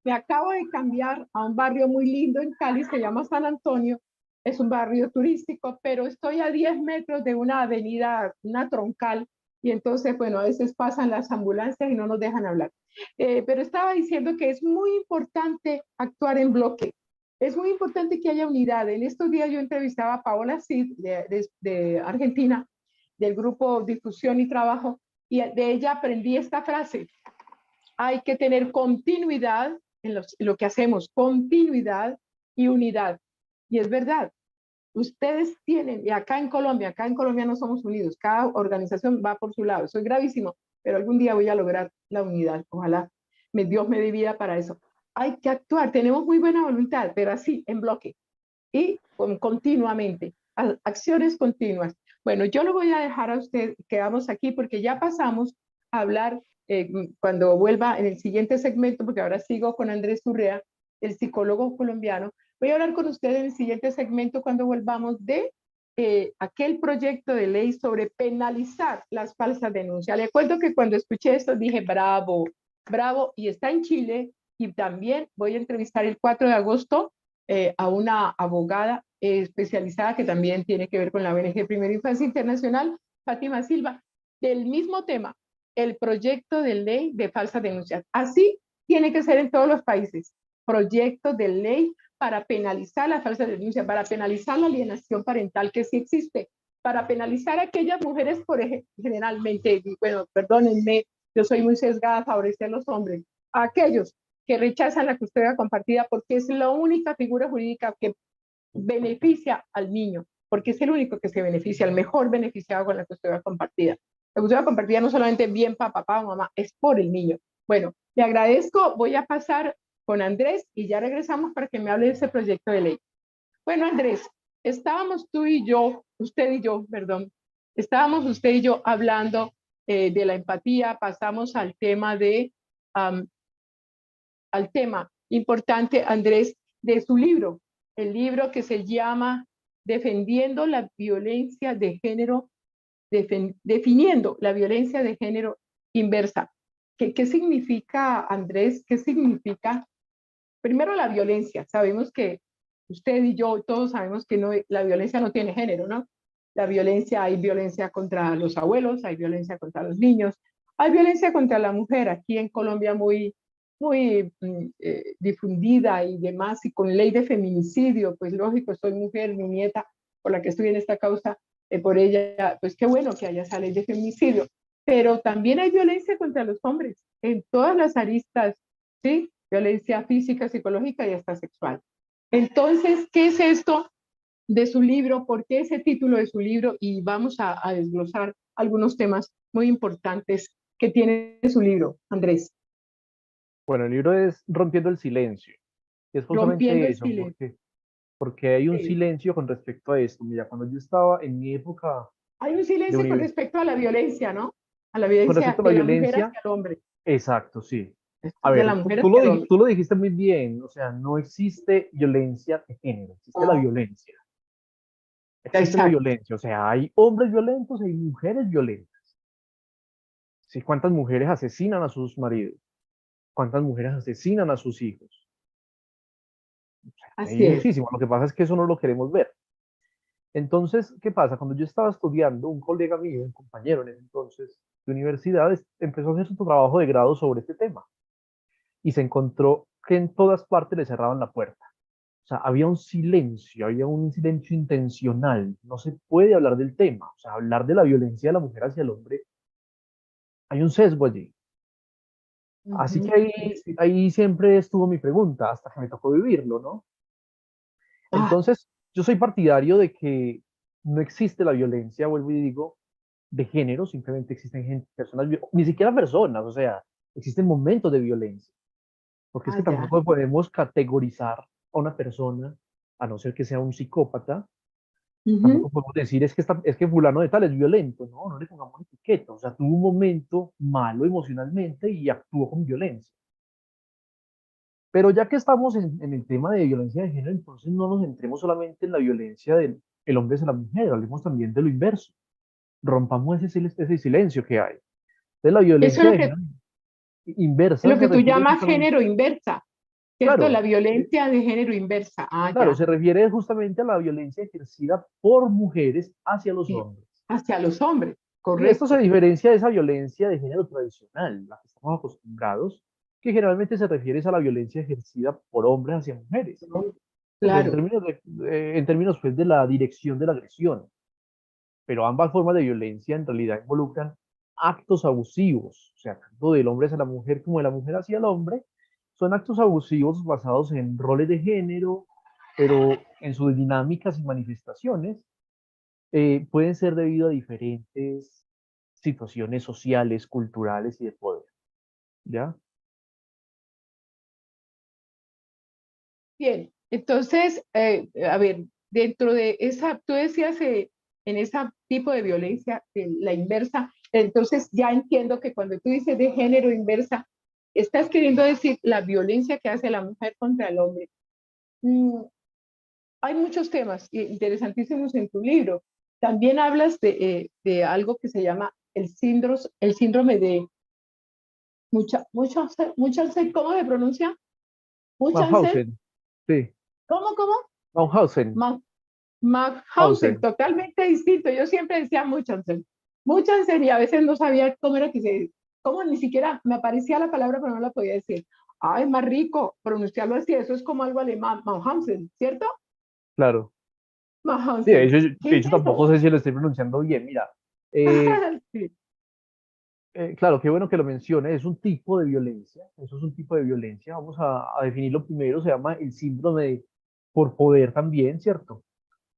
me acabo de cambiar a un barrio muy lindo en Cali, se llama San Antonio, es un barrio turístico, pero estoy a 10 metros de una avenida, una troncal, y entonces, bueno, a veces pasan las ambulancias y no nos dejan hablar. Pero estaba diciendo que es muy importante actuar en bloque. Es muy importante que haya unidad. En estos días yo entrevistaba a Paola Cid de Argentina, del grupo Difusión y Trabajo, y de ella aprendí esta frase: hay que tener continuidad en lo que hacemos, continuidad y unidad. Y es verdad, ustedes tienen, y acá en Colombia no somos unidos, cada organización va por su lado, eso es gravísimo, pero algún día voy a lograr la unidad, ojalá Dios me dé vida para eso. Hay que actuar, tenemos muy buena voluntad, pero así, en bloque, y continuamente, acciones continuas. Bueno, yo lo voy a dejar a usted, quedamos aquí porque ya pasamos a hablar cuando vuelva en el siguiente segmento, porque ahora sigo con Andrés Urrea, el psicólogo colombiano. Voy a hablar con usted en el siguiente segmento cuando volvamos de aquel proyecto de ley sobre penalizar las falsas denuncias. Le cuento que cuando escuché esto dije, bravo, bravo, y está en Chile, y también voy a entrevistar el 4 de agosto a una abogada especializada que también tiene que ver con la ONG Primera Infancia Internacional, Fátima Silva, del mismo tema, el proyecto de ley de falsas denuncias. Así tiene que ser en todos los países, proyectos de ley para penalizar la falsa denuncia, para penalizar la alienación parental que sí existe, para penalizar a aquellas mujeres, por ejemplo, generalmente, bueno, perdónenme, yo soy muy sesgada a favorecer a los hombres, a aquellos que rechazan la custodia compartida porque es la única figura jurídica que beneficia al niño, porque es el único que se beneficia, el mejor beneficiado con la custodia compartida. La custodia compartida no solamente bien para papá o mamá, es por el niño. Bueno, le agradezco, voy a pasar con Andrés y ya regresamos para que me hable de ese proyecto de ley. Bueno, Andrés, estábamos tú y yo, usted y yo, perdón, estábamos usted y yo hablando de la empatía, pasamos al tema al tema importante, Andrés, de su libro, el libro que se llama Defendiendo la violencia de género, definiendo la violencia de género inversa. ¿Qué significa, Andrés? ¿Qué significa? Primero, la violencia. Sabemos que usted y yo, todos sabemos que no, la violencia no tiene género, ¿no? La violencia, hay violencia contra los abuelos, hay violencia contra los niños, hay violencia contra la mujer. Aquí en Colombia muy difundida y demás, y con ley de feminicidio, pues lógico, soy mujer, mi nieta, por la que estoy en esta causa, por ella, pues qué bueno que haya esa ley de feminicidio, pero también hay violencia contra los hombres, en todas las aristas, ¿sí? Violencia física, psicológica y hasta sexual. Entonces, ¿qué es esto de su libro? ¿Por qué ese título de su libro? Y vamos a desglosar algunos temas muy importantes que tiene su libro, Andrés. Bueno, el libro es Rompiendo el Silencio. Y es Rompiendo justamente el eso, silencio. porque hay un Sí. silencio con respecto a esto. Mira, cuando yo estaba en mi época Hay un de silencio con universidad, respecto a la violencia, ¿no? A la con violencia respecto a la de la mujer violencia, hacia el hombre. exacto, sí. Esto A es de la ver, mujer hacia el hombre. tú lo dijiste muy bien, o sea, no existe violencia de género, existe la violencia. Existe la Exacto. violencia, o sea, hay hombres violentos y hay mujeres violentas. ¿Sí? ¿Cuántas mujeres asesinan a sus maridos? ¿Cuántas mujeres asesinan a sus hijos? Hay Así es. muchísimo. Lo que pasa es que eso no lo queremos ver. Entonces, ¿qué pasa? Cuando yo estaba estudiando, un colega mío, un compañero en ese entonces de universidad, empezó a hacer su trabajo de grado sobre este tema y se encontró que en todas partes le cerraban la puerta. O sea, había un silencio intencional. No se puede hablar del tema. O sea, hablar de la violencia de la mujer hacia el hombre, hay un sesgo allí. Así que ahí siempre estuvo mi pregunta, hasta que me tocó vivirlo, ¿no? Ah, Entonces, yo soy partidario de que no existe la violencia, vuelvo y digo, de género, simplemente existen personas, ni siquiera personas, o sea, existen momentos de violencia, porque es que ya. tampoco podemos categorizar a una persona, a no ser que sea un psicópata, tampoco podemos decir es que fulano de tal es violento, no, no le pongamos etiqueta, o sea, tuvo un momento malo emocionalmente y actuó con violencia. Pero ya que estamos en el tema de violencia de género, entonces no nos centremos solamente en la violencia del el hombre hacia la mujer, hablemos también de lo inverso. Rompamos ese silencio que hay. Entonces la Eso violencia de género es inversa lo se que tú refiere llamas justamente, género inversa. ¿cierto? Claro, La violencia de género inversa. Ah, claro, ya. se refiere justamente a la violencia ejercida por mujeres hacia los Sí. hombres. Hacia los hombres, Y esto se correcto. diferencia de esa violencia de género tradicional, la que estamos acostumbrados, que generalmente se refiere a la violencia ejercida por hombres hacia mujeres. ¿No? O sea, Claro. en términos pues, de la dirección de la agresión. Pero ambas formas de violencia en realidad involucran actos abusivos, o sea, tanto del hombre hacia la mujer como de la mujer hacia el hombre, son actos abusivos basados en roles de género, pero en sus dinámicas y manifestaciones pueden ser debido a diferentes situaciones sociales, culturales y de poder, ¿ya? Bien. Entonces, a ver, dentro de esa, tú decías en ese tipo de violencia, la inversa, entonces ya entiendo que cuando tú dices de género inversa, estás queriendo decir la violencia que hace la mujer contra el hombre. Mm, hay muchos temas interesantísimos en tu libro. También hablas de algo que se llama el síndrome de ¿cómo se pronuncia? Munchausen. Mauthausen, sí, ¿Cómo? Mauthausen, Ma- Mauthausen, Mauthausen. totalmente distinto. Yo siempre decía Munchausen. Munchausen y a veces no sabía cómo era que cómo ni siquiera me aparecía la palabra, pero no la podía decir. Ay, más rico pronunciarlo así, eso es como algo alemán, Mauthausen, ¿cierto? Claro. Sí, Mauthausen. ¿Qué de es hecho tampoco eso? sé si lo estoy pronunciando bien. Mira, eh, Sí. claro, qué bueno que lo mencione, es un tipo de violencia, eso es un tipo de violencia, vamos a definirlo primero, se llama el síndrome de por poder también, ¿cierto?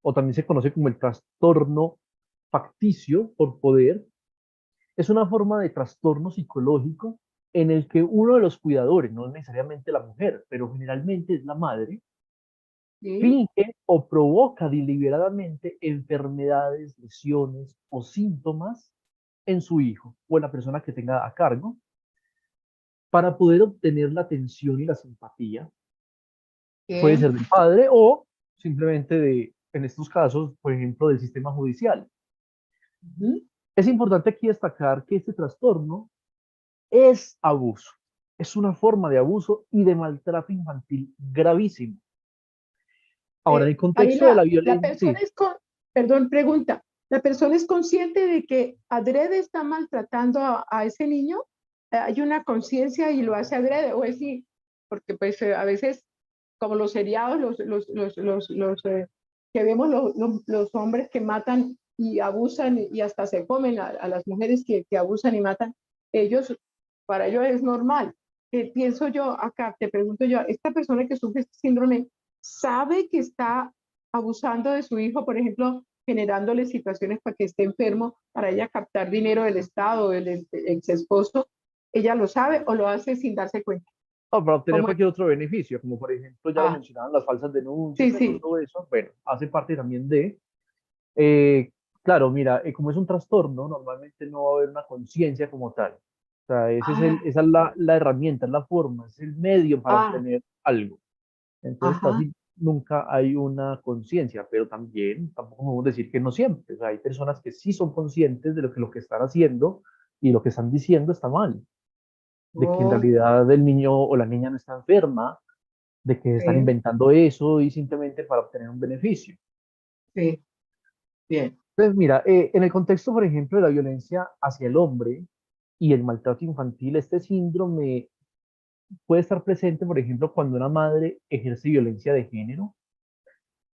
O también se conoce como el trastorno facticio por poder, es una forma de trastorno psicológico en el que uno de los cuidadores, no necesariamente la mujer, pero generalmente es la madre, Sí. finge o provoca deliberadamente enfermedades, lesiones o síntomas en su hijo o en la persona que tenga a cargo para poder obtener la atención y la simpatía. Puede Bien. ser del padre o simplemente en estos casos, por ejemplo, del sistema judicial. Ujú. Es importante aquí destacar que este trastorno es abuso, es una forma de abuso y de maltrato infantil gravísimo. Ahora, en el Ahí contexto de la la violencia, persona sí, es perdón, pregunta, ¿la persona es consciente de que adrede está maltratando a ese niño? ¿Hay una conciencia y lo hace adrede? ¿O es sí? Porque pues a veces, como los seriados, que vemos los hombres que matan y abusan y hasta se comen a las mujeres que abusan y matan, ellos, para ellos es normal. Pienso yo acá, te pregunto yo, esta persona que sufre este síndrome, sabe que está abusando de su hijo, por ejemplo, generándole situaciones para que esté enfermo, para ella captar dinero del Estado, del ex esposo, ¿ella lo sabe o lo hace sin darse cuenta? o para obtener ¿Cómo es? cualquier otro beneficio, como por ejemplo, ya lo Ah, mencionaban, las falsas denuncias, sí, de sí. todo eso, bueno, hace parte también de, eh, claro, mira, como es un trastorno, normalmente no va a haber una conciencia como tal. O sea, Ah, esa es la herramienta, es la forma, es el medio para ah, obtener algo. Entonces, ajá. casi nunca hay una conciencia, pero también tampoco podemos decir que no siempre. O sea, hay personas que sí son conscientes de lo que están haciendo y lo que están diciendo está mal, de que en Oh, realidad el niño o la niña no está enferma, de que están sí, inventando eso y simplemente para obtener un beneficio. sí, bien. Entonces, mira, en el contexto, por ejemplo, de la violencia hacia el hombre y el maltrato infantil, este síndrome puede estar presente, por ejemplo, cuando una madre ejerce violencia de género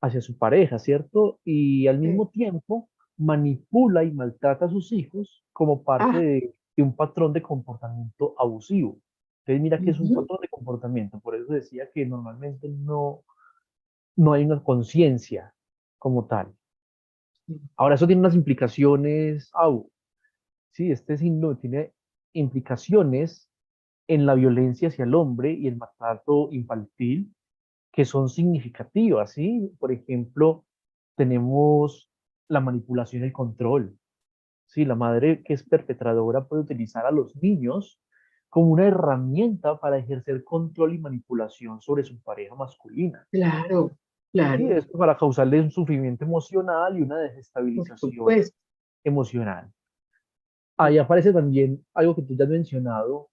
hacia su pareja, ¿cierto? Y al Sí. mismo tiempo manipula y maltrata a sus hijos como parte Ah, de un patrón de comportamiento abusivo. Entonces, mira que es un ujú, patrón de comportamiento, por eso decía que normalmente no hay una conciencia como tal. Ahora, eso tiene unas implicaciones, sí, este signo tiene implicaciones en la violencia hacia el hombre y el maltrato infantil que son significativas, ¿sí? Por ejemplo, tenemos la manipulación y el control, ¿sí? La madre que es perpetradora puede utilizar a los niños como una herramienta para ejercer control y manipulación sobre su pareja masculina, claro, ¿sí? claro, Esto para causarle un sufrimiento emocional y una por desestabilización supuesto. emocional. Ahí aparece también algo que tú ya has mencionado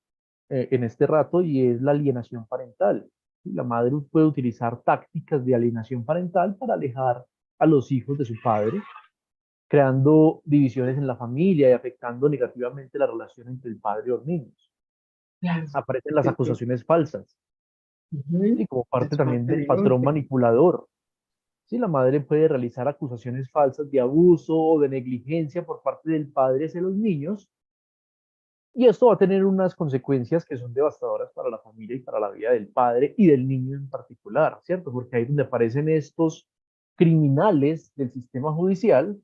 en este rato y es la alienación parental. La madre puede utilizar tácticas de alienación parental para alejar a los hijos de su padre, creando divisiones en la familia y afectando negativamente la relación entre el padre y los niños. Claro. Aparecen las Sí, sí. acusaciones falsas, Ujú. y como parte Es también parte del de patrón manipulador. Sí, la madre puede realizar acusaciones falsas de abuso o de negligencia por parte del padre hacia los niños, y esto va a tener unas consecuencias que son devastadoras para la familia y para la vida del padre y del niño en particular, ¿cierto? Porque ahí es donde aparecen estos criminales del sistema judicial,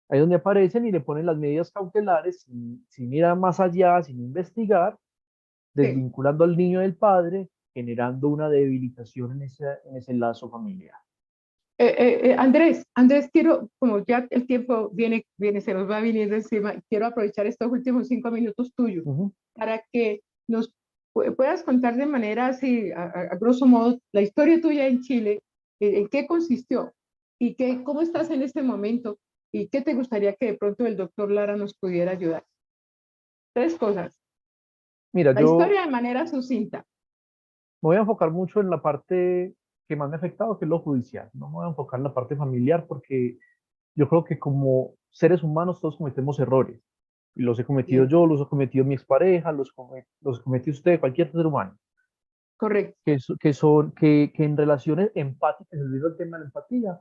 ahí es donde aparecen y le ponen las medidas cautelares sin ir más allá, sin investigar, Sí. desvinculando al niño del padre, generando una debilitación en ese lazo familiar. Andrés, quiero, como ya el tiempo se nos va viniendo encima, quiero aprovechar estos últimos 5 minutos tuyos Ujú. para que nos puedas contar de manera así, a grosso modo, la historia tuya en Chile, en qué consistió y cómo estás en este momento y qué te gustaría que de pronto el doctor Lara nos pudiera ayudar. 3 cosas. Mira, La yo historia de manera sucinta. me voy a enfocar mucho en la parte que más me ha afectado, que es lo judicial. No me voy a enfocar en la parte familiar porque yo creo que como seres humanos todos cometemos errores. Y los he cometido Bien, yo, los ha cometido mi expareja, los cometió usted, cualquier ser humano. correcto. Que en relaciones empáticas, olvido el tema de la empatía,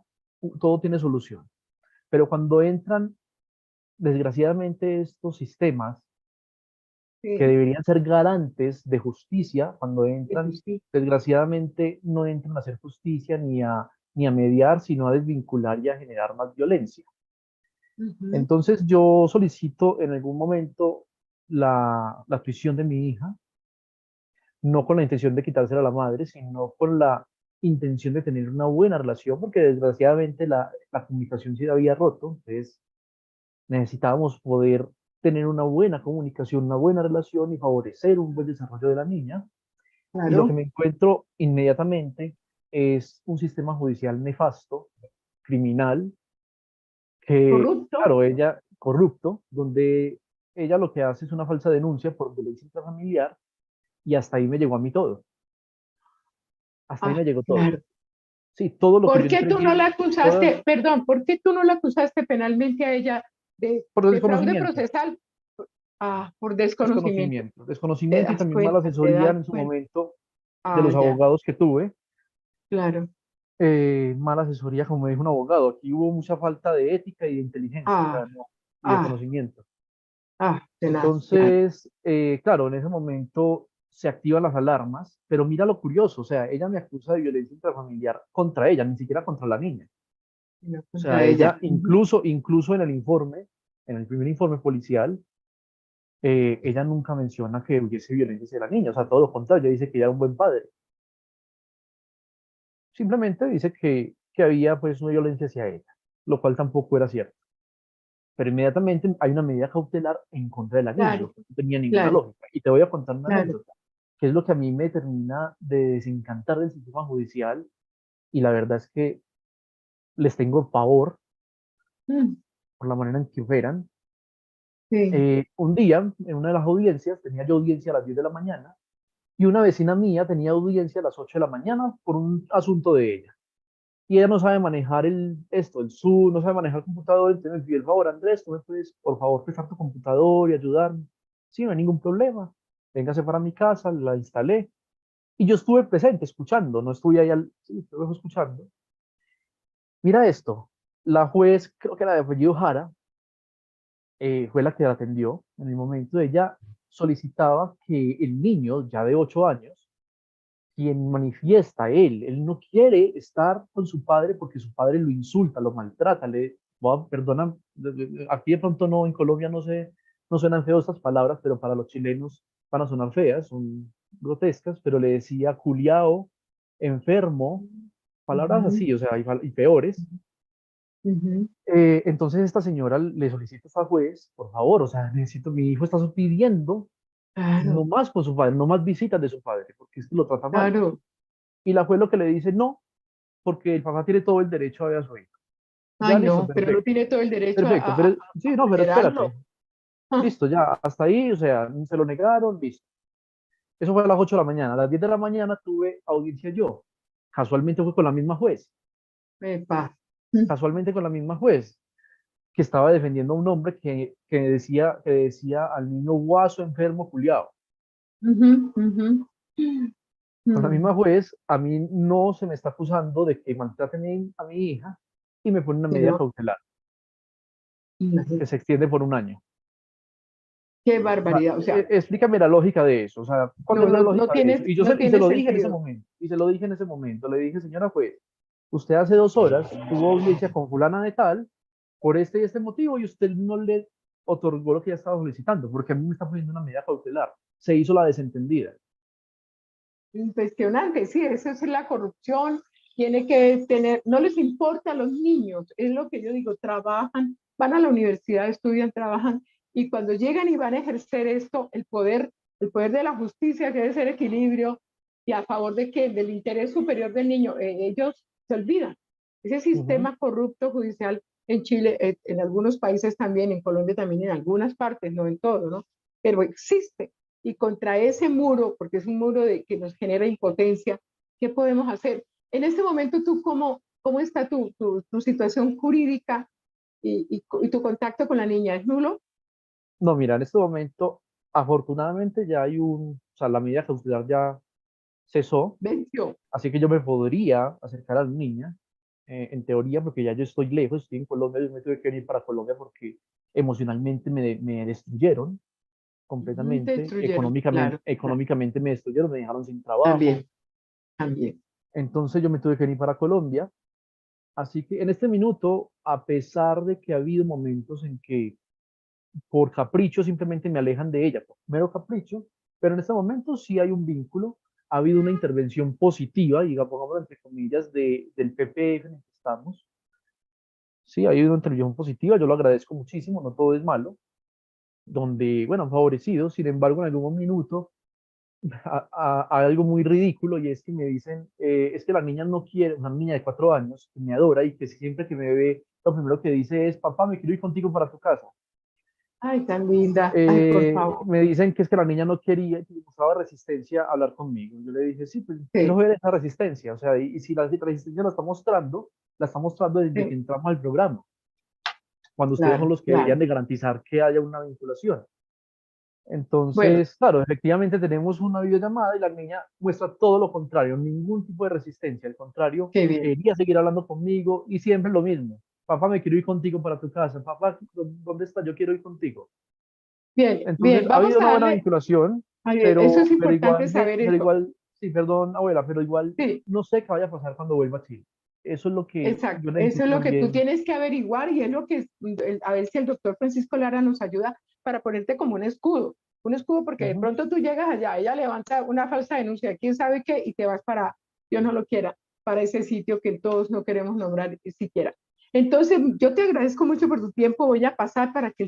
todo tiene solución. Pero cuando entran, desgraciadamente, estos sistemas que Sí, deberían ser garantes de justicia, cuando de entran, justicia. desgraciadamente no entran a hacer justicia ni a mediar, sino a desvincular y a generar más violencia. Ujú. Entonces yo solicito en algún momento la tuición de mi hija, no con la intención de quitársela a la madre, sino con la intención de tener una buena relación, porque desgraciadamente la comunicación se había roto, entonces necesitábamos poder tener una buena comunicación, una buena relación y favorecer un buen desarrollo de la niña. Y lo que Claro. me encuentro inmediatamente es un sistema judicial nefasto, criminal, que, Corrupto. claro, ella, corrupto, donde ella lo que hace es una falsa denuncia por violencia intrafamiliar y hasta ahí me llegó a mí todo. Hasta ahí Ah, me llegó todo. claro. Sí, todo lo que ¿Por yo qué tú no entregué, la todas acusaste, perdón, por qué tú no la acusaste penalmente a ella por de fraude desconocimiento, procesal? Ah, por desconocimiento. desconocimiento, Te desconocimiento y das también mala cuenta, te asesoría das en su cuenta. momento de Ah, los ya, abogados que tuve, claro. mala asesoría, como me dijo un abogado. Aquí hubo mucha falta de ética y de inteligencia, o Ah, sea, no, y de ah, conocimiento. tenaz, claro. Entonces, claro, en ese momento se activan las alarmas, pero mira lo curioso, o sea, ella me acusa de violencia intrafamiliar contra ella, ni siquiera contra la niña. No, O contra sea, ella. ella Ujú. incluso en el informe, en el primer informe policial, ella nunca menciona que hubiese violencia hacia la niña, o sea, todo lo contrario, ella dice que ella era un buen padre. Simplemente dice que había pues una violencia hacia ella, lo cual tampoco era cierto. Pero inmediatamente hay una medida cautelar en contra de la niña, Claro, lo que no tenía ninguna claro, lógica. Y te voy a contar una claro. anécdota, que es lo que a mí me termina de desencantar del sistema judicial, y la verdad es que les tengo pavor Mm, por la manera en que operan. sí. Un día, en una de las audiencias, tenía yo audiencia a las 10 de la mañana, y una vecina mía tenía audiencia a las 8 de la mañana por un asunto de ella. Y ella no sabe manejar el Zoom, no sabe manejar el computador, entonces me pidió el favor, Andrés, ¿tú me puedes, por favor, prestar tu computador y ayudarme? Sí, no hay ningún problema. Véngase para mi casa, la instalé. Y yo estuve presente, escuchando, no estuve ahí sí, estuve escuchando. Mira esto, la juez, creo que era de apellido Jara, fue la que la atendió en el momento. Ella solicitaba que el niño, ya de 8 años, quien manifiesta él no quiere estar con su padre porque su padre lo insulta, lo maltrata, perdona, aquí de pronto no, en Colombia no suenan feas estas palabras, pero para los chilenos van a sonar feas, son grotescas, pero le decía culiao, enfermo, palabras Ujú, así, o sea, y peores. ujú. Entonces esta señora le solicita a esta juez, por favor, o sea, necesito, mi hijo está pidiendo no Claro, más con su padre, no más visitas de su padre, porque es que lo trata mal. claro. Y la juez lo que le dice, no, porque el papá tiene todo el derecho a ver a su hijo. Ya Ay, listo, no, pero no perfecto, tiene todo el derecho perfecto, pero sí, a no, pero vulnerarlo. espérate, Ah, listo, ya, hasta ahí, o sea, se lo negaron, listo. Eso fue a las 8 de la mañana. A las 10 de la mañana tuve audiencia yo. Casualmente fue con la misma juez. Epa. Casualmente con la misma juez, que estaba defendiendo a un hombre que decía al niño guaso, enfermo, culiao. Ujú, ujú. Con la misma Mm, juez, a mí no se me está acusando de que maltraten a mi hija y me pone una que medida no, cautelar que imagínate. se extiende por un año. Qué O sea, barbaridad. O sea, explícame la lógica de eso. O sea, ¿cuál es no, la no, no lógica de eso? tiene, Y yo no y se tiene lo dije en ese sentido. momento. Y se lo dije en ese momento. Le dije, señora juez, usted hace 2 horas tuvo audiencia con fulana de tal por este y este motivo y usted no le otorgó lo que ya estaba solicitando, porque a mí me está poniendo una medida cautelar. Se hizo la desentendida. Impresionante, sí, eso es la corrupción. Tiene que tener, no les importa a los niños, es lo que yo digo, trabajan, van a la universidad, estudian, trabajan, y cuando llegan y van a ejercer esto, el poder de la justicia, que debe ser equilibrio, y a favor de que del interés superior del niño, ellos se olvidan. Ese Ujú. sistema corrupto judicial en Chile, en algunos países también, en Colombia también, en algunas partes, no en todo, ¿no? Pero existe. Y contra ese muro, porque es un muro que nos genera impotencia, ¿qué podemos hacer? En este momento, ¿tú cómo está tu situación jurídica y tu contacto con la niña? ¿Es nulo? No, mira, en este momento, afortunadamente ya hay o sea, la medida cautelar ya cesó, Venció. así que yo me podría acercar a la niña, en teoría, porque ya yo estoy lejos, estoy en Colombia, yo me tuve que venir para Colombia porque emocionalmente me destruyeron Te completamente, destruyeron, claro, claro. económicamente me destruyeron, me dejaron sin trabajo, También, también. entonces yo me tuve que venir para Colombia, así que en este minuto, a pesar de que ha habido momentos en que por capricho simplemente me alejan de ella, por mero capricho, pero en este momento sí hay un vínculo, ha habido una intervención positiva, digamos, pongámoslo entre comillas, del PPF en el que estamos, sí, ha habido una intervención positiva, yo lo agradezco muchísimo, no todo es malo, donde, bueno, han favorecido, sin embargo, en algún minuto hay algo muy ridículo y es que me dicen, es que la niña no quiere, una niña de 4 años que me adora y que siempre que me ve, lo primero que dice es, papá, me quiero ir contigo para tu casa. Ay, tan linda. Ay, por favor. Me dicen que es que la niña no quería, que le mostraba resistencia a hablar conmigo. Yo le dije, sí, pues quiero Sí, ver esa resistencia. O sea, y si la resistencia la está mostrando desde que sí, entramos al programa, cuando ustedes son claro, los que deberían claro. de garantizar que haya una vinculación. Bueno, Entonces, claro, efectivamente tenemos una videollamada y la niña muestra todo lo contrario, ningún tipo de resistencia. Al contrario, qué bien. quería seguir hablando conmigo y siempre lo mismo. Papá, me quiero ir contigo para tu casa. Papá, ¿dónde está? Yo quiero ir contigo. Bien, Entonces, bien. ha Vamos habido a una buena darle, vinculación, ay, eso es pero importante igual, saber eso. sí, perdón, abuela, pero igual Sí, no sé qué vaya a pasar cuando vuelva a Chile. Eso es lo que exacto, yo eso necesito es lo que tú también. tienes que averiguar y es lo que, a ver si el doctor Francisco Lara nos ayuda para ponerte como un escudo porque de Ujú. pronto tú llegas allá, ella levanta una falsa denuncia, quién sabe qué, y te vas para, Dios no lo quiera, para ese sitio que todos no queremos nombrar siquiera. Entonces, yo te agradezco mucho por tu tiempo, voy a pasar para que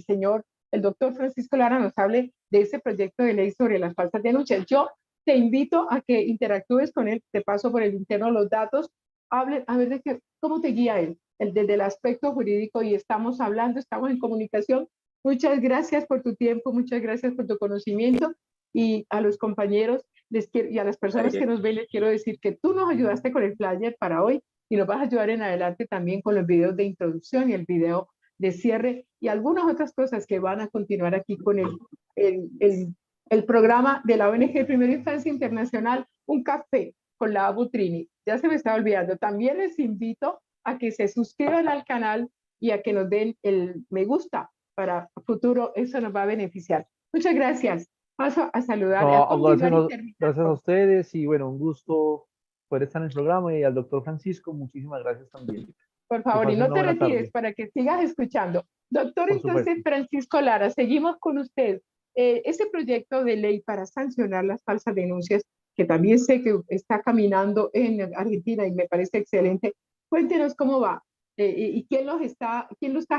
el doctor Francisco Lara nos hable de ese proyecto de ley sobre las falsas denuncias. Yo te invito a que interactúes con él, te paso por el interno los datos hable, a ver de qué, cómo te guía él, desde el aspecto jurídico y estamos hablando, estamos en comunicación. Muchas gracias por tu tiempo, muchas gracias por tu conocimiento y a los compañeros y a las personas que Aire. nos ven les quiero decir que tú nos ayudaste con el flyer para hoy y nos vas a ayudar en adelante también con los videos de introducción y el video de cierre y algunas otras cosas que van a continuar aquí con el, el, el programa de la ONG Primera Infancia Internacional, Un Café con la Abu Trini. Ya se me estaba olvidando. También les invito a que se suscriban al canal y a que nos den el me gusta para futuro. Eso nos va a beneficiar. Muchas gracias. Paso a saludar, a No, continuar y terminar gracias a con. ustedes y bueno, un gusto poder estar en el programa y al doctor Francisco, muchísimas gracias también. Por Que favor, y pasen no una te buena retires tarde, para que sigas escuchando. Doctor, por entonces, supuesto. Francisco Lara, seguimos con usted. Ese proyecto de ley para sancionar las falsas denuncias, que también sé que está caminando en Argentina y me parece excelente. Cuéntenos cómo va y quién lo está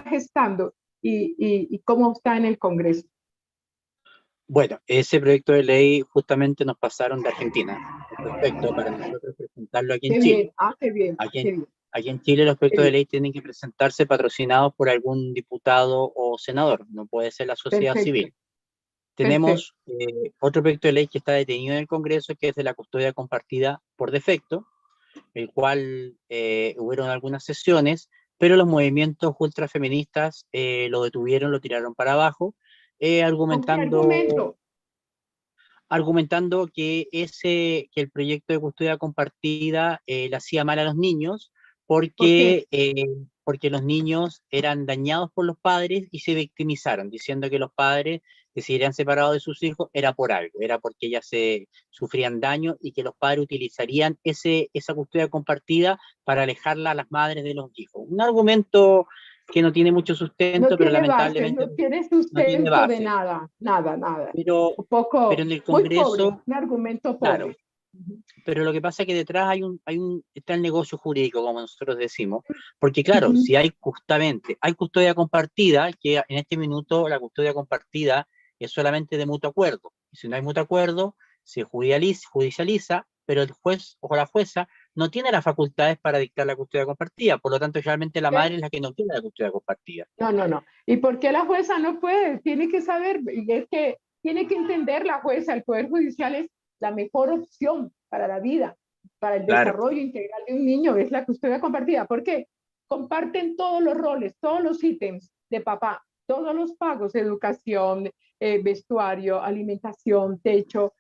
gestando y cómo está en el Congreso. Bueno, ese proyecto de ley justamente nos pasaron de Argentina. Es perfecto para nosotros presentarlo aquí en Qué Chile. bien, qué bien, Aquí qué en, bien, aquí en Chile los qué proyectos de bien. ley tienen que presentarse patrocinados por algún diputado o senador, no puede ser la sociedad Perfecto. civil. Tenemos otro proyecto de ley que está detenido en el Congreso, que es de la custodia compartida por defecto, el cual hubieron algunas sesiones, pero los movimientos ultrafeministas lo detuvieron, lo tiraron para abajo, ¿Con qué argumento? argumentando que el proyecto de custodia compartida le hacía mal a los niños ¿Por qué? porque los niños eran dañados por los padres y se victimizaron, diciendo que los padres que se irían separados de sus hijos era por algo, era porque ellas sufrían daño y que los padres utilizarían esa custodia compartida para alejarla a las madres de los hijos. Un argumento que no tiene mucho No sustento, pero tiene base, lamentablemente no tiene no tiene sustento de base. nada, nada, nada. Pero, Un pero poco, en el muy pobre, Congreso, un argumento claro, pobre. Ujú. pero lo que pasa es que detrás está el negocio jurídico, como nosotros decimos, porque claro, Ujú. si hay custodia compartida, que en este minuto la custodia compartida es solamente de mutuo acuerdo, y si no hay mutuo acuerdo, se judicializa, pero el juez o la jueza no tiene las facultades para dictar la custodia compartida, por lo tanto, realmente la ¿Qué? madre es la que no tiene la custodia compartida. No, no, no. ¿Y por qué la jueza no puede? Tiene que saber, y es que tiene que entender la jueza, el Poder Judicial es la mejor opción para la vida, para el Claro, desarrollo integral de un niño, es la custodia compartida. ¿Por qué? Comparten todos los roles, todos los ítems de papá, todos los pagos, educación, vestuario, alimentación, techo,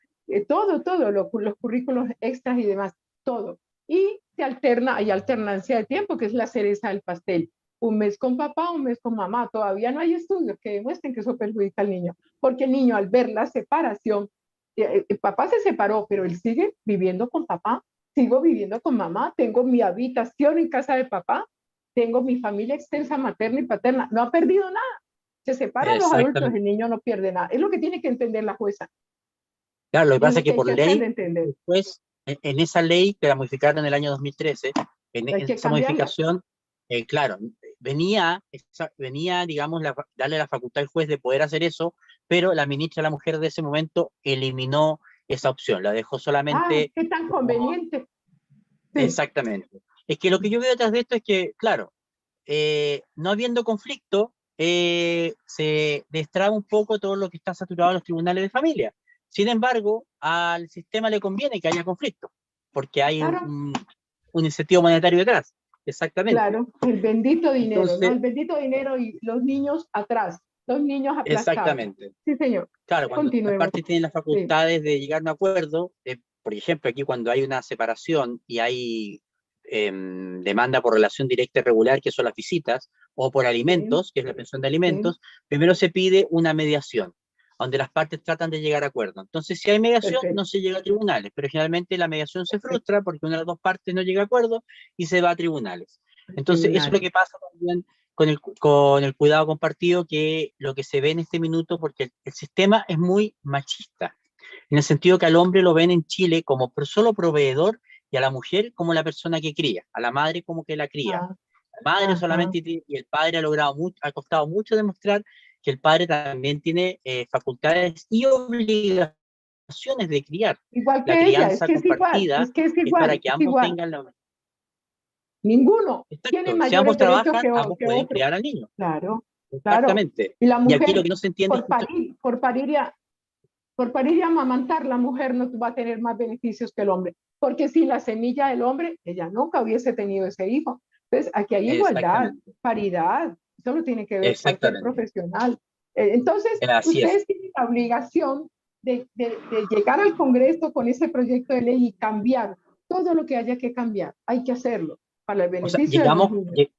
todo, los currículos extras y demás, todo. Y se alterna, hay alternancia de tiempo, que es la cereza del pastel. Un mes con papá, un mes con mamá. Todavía no hay estudios que demuestren que eso perjudica al niño, porque el niño al ver la separación, el papá se separó, pero él sigue viviendo con papá, sigo viviendo con mamá, tengo mi habitación en casa de papá, tengo mi familia extensa materna y paterna, no ha perdido nada. Se separan los adultos, exactamente. el niño no pierde nada. Es lo que tiene que entender la jueza. Claro, lo que Y es pasa es lo que que hay por que ley, hacerle entender. después, en esa ley que la modificaron en el año 2013, Hay en que esa cambiarla. modificación, claro, venía, digamos, darle la facultad al juez de poder hacer eso, pero la ministra de la Mujer de ese momento eliminó esa opción, la dejó Ah, solamente qué tan como conveniente. Sí, exactamente. Es que lo que yo veo detrás de esto es que, claro, no habiendo conflicto, se destraba un poco todo lo que está saturado en los tribunales de familia. Sin embargo, al sistema le conviene que haya conflicto, porque hay claro. un incentivo monetario detrás. Exactamente. Claro, el bendito dinero, ¿no? Entonces, El bendito dinero y los niños atrás, los niños aplastados. exactamente. Sí, señor. Claro, cuando las Continuemos. partes tienen las Sí, facultades de llegar a un acuerdo, por ejemplo, aquí cuando hay una separación y hay demanda por relación directa y regular, que son las visitas, o por sí, alimentos, que es la pensión de sí, alimentos, primero se pide una mediación, donde las partes tratan de llegar a acuerdo. Entonces, si hay mediación, no perfecto, se llega a tribunales, pero generalmente la mediación se perfecto. frustra porque una de las dos partes no llega a acuerdo y se va a tribunales. Entonces, eso es lo Tribunales. que pasa también con el cuidado compartido, que lo que se ve en este minuto, porque el sistema es muy machista, en el sentido que al hombre lo ven en Chile como solo proveedor y a la mujer como la persona que cría, a la madre como que la cría. Ah, La madre ajá. solamente y el padre ha costado mucho demostrar que el padre también tiene facultades y obligaciones de criar. Igual La que ella, es crianza que es igual, compartida es que es es para igual, que es ambos igual. tengan la... Ninguno tiene Exacto, si ambos mayores derechos trabajan, ambos que pueden otro. criar al niño. Claro, claro. Exactamente. Y la Y aquí lo mujer, que no se entiende es por que esto... parir, por parir ya, por parir y amamantar, la mujer no va a tener más beneficios que el hombre, porque sin la semilla del hombre, ella nunca hubiese tenido ese hijo. Entonces, aquí hay igualdad, Exactamente, paridad, eso lo tiene que ver cualquier exactamente. profesional. Entonces, Así es. ustedes tienen la obligación de llegar al Congreso con ese proyecto de ley y cambiar todo lo que haya que cambiar. Hay que hacerlo para el O sea, beneficio de los niños.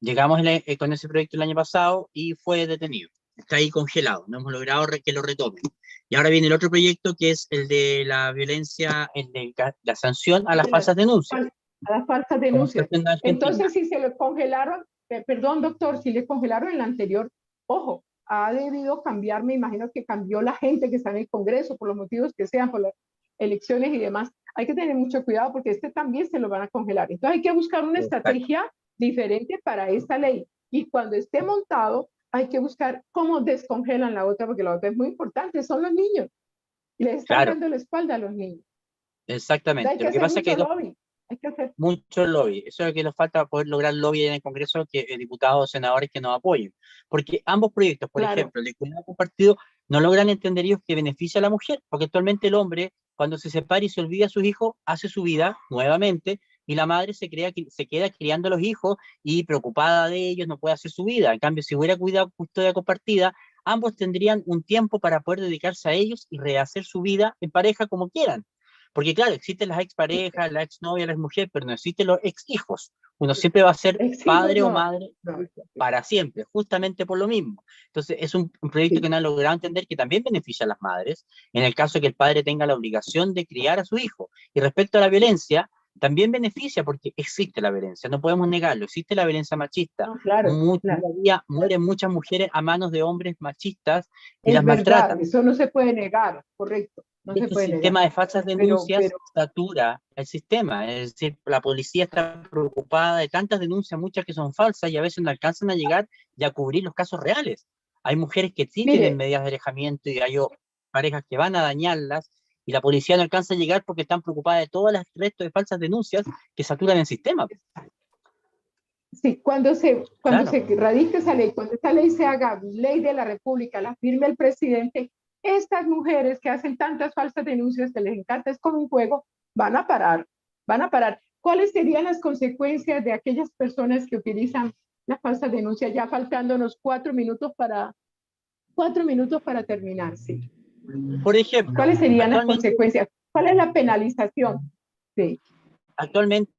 llegamos con ese proyecto el año pasado y fue detenido. Está ahí congelado. No hemos logrado que lo retomen. Y ahora viene el otro proyecto, que es el de la violencia, el de la sanción a las De las, falsas denuncias, a las falsas como está denuncias. haciendo Argentina. Entonces, si se le congelaron, perdón, doctor, si le congelaron el anterior, ojo, ha debido cambiar, me imagino que cambió la gente que está en el Congreso, por los motivos que sean, por las elecciones y demás. Hay que tener mucho cuidado porque este también se lo van a congelar. Entonces, hay que buscar una Exacto. estrategia diferente para esta ley. Y cuando esté montado, hay que buscar cómo descongelan la otra, porque la otra es muy importante, son los niños. Y les están Claro, dando la espalda a los niños. Entonces, hay exactamente. que Lo que hacer pasa es que mucho hay lobby. Hay que hacer mucho lobby. Eso es lo que nos falta, poder lograr lobby en el Congreso, que diputados, senadores que nos apoyen. Porque ambos proyectos, por claro, ejemplo, el de cuidado compartido, no logran entender ellos que beneficia a la mujer, porque actualmente el hombre, cuando se separa y se olvida a sus hijos, hace su vida nuevamente, y la madre se queda criando a los hijos y preocupada de ellos, no puede hacer su vida. En cambio, si hubiera custodia compartida, ambos tendrían un tiempo para poder dedicarse a ellos y rehacer su vida en pareja como quieran. Porque claro, existen las exparejas, la exnovia, la exmujer, pero no existen los exhijos. Uno siempre va a ser Exigos padre o no. madre para siempre, justamente por lo mismo. Entonces, es un proyecto Sí. que no han logrado entender que también beneficia a las madres, en el caso de que el padre tenga la obligación de criar a su hijo. Y respecto a la violencia, también beneficia porque existe la violencia, no podemos negarlo, existe la violencia machista. No, claro, claro. Día a día mueren muchas mujeres a manos de hombres machistas y Es las verdad, maltratan. eso no se puede negar, correcto, no se Este puede negar. sistema de falsas Pero, denuncias satura el sistema, es decir, la policía está preocupada de tantas denuncias, muchas que son falsas y a veces no alcanzan a llegar y a cubrir los casos reales. Hay mujeres que sí tienen mire, medidas de alejamiento y hay parejas que van a dañarlas y la policía no alcanza a llegar porque están preocupadas de todo el resto de falsas denuncias que saturan el sistema. sí, cuando se Claro, radique esa ley, cuando esa ley se haga ley de la República, la firme el presidente, estas mujeres que hacen tantas falsas denuncias que les encanta es como un juego, van a parar, van a parar. ¿Cuáles serían las consecuencias de aquellas personas que utilizan las falsas denuncias? Ya faltándonos 4 minutos para terminar, sí. por ejemplo, ¿Cuáles serían las actualmente consecuencias? ¿Cuál es la penalización? Sí. Actualmente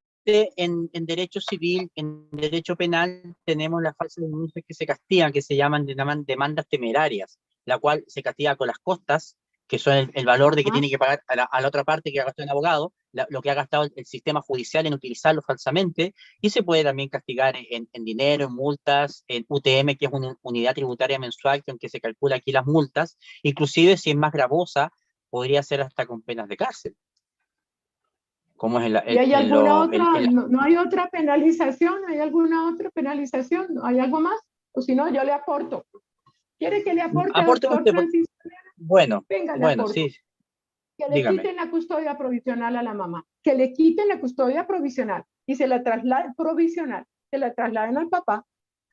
en derecho civil, en derecho penal, tenemos las falsas denuncias que se castigan, que se llaman demandas temerarias, la cual se castiga con las costas, que son el valor de que tiene que pagar a la otra parte que ha gastado un abogado, lo que ha gastado el sistema judicial en utilizarlo falsamente, y se puede también castigar en dinero, en multas, en UTM, que es una unidad tributaria mensual, que aunque se calcula aquí las multas, inclusive si es más gravosa, podría ser hasta con penas de cárcel. ¿Cómo es ¿Y hay alguna otra? No hay otra penalización? ¿Hay alguna otra penalización? ¿Hay algo más? O si no, yo le aporto. ¿Quiere que le aporte, aporte doctor usted? Francisco? Bueno, Venga, le bueno, aporto. sí, Que le dígame. quiten la custodia provisional a la mamá. Que le quiten la custodia provisional y se la trasladen provisional. Se la trasladen al papá.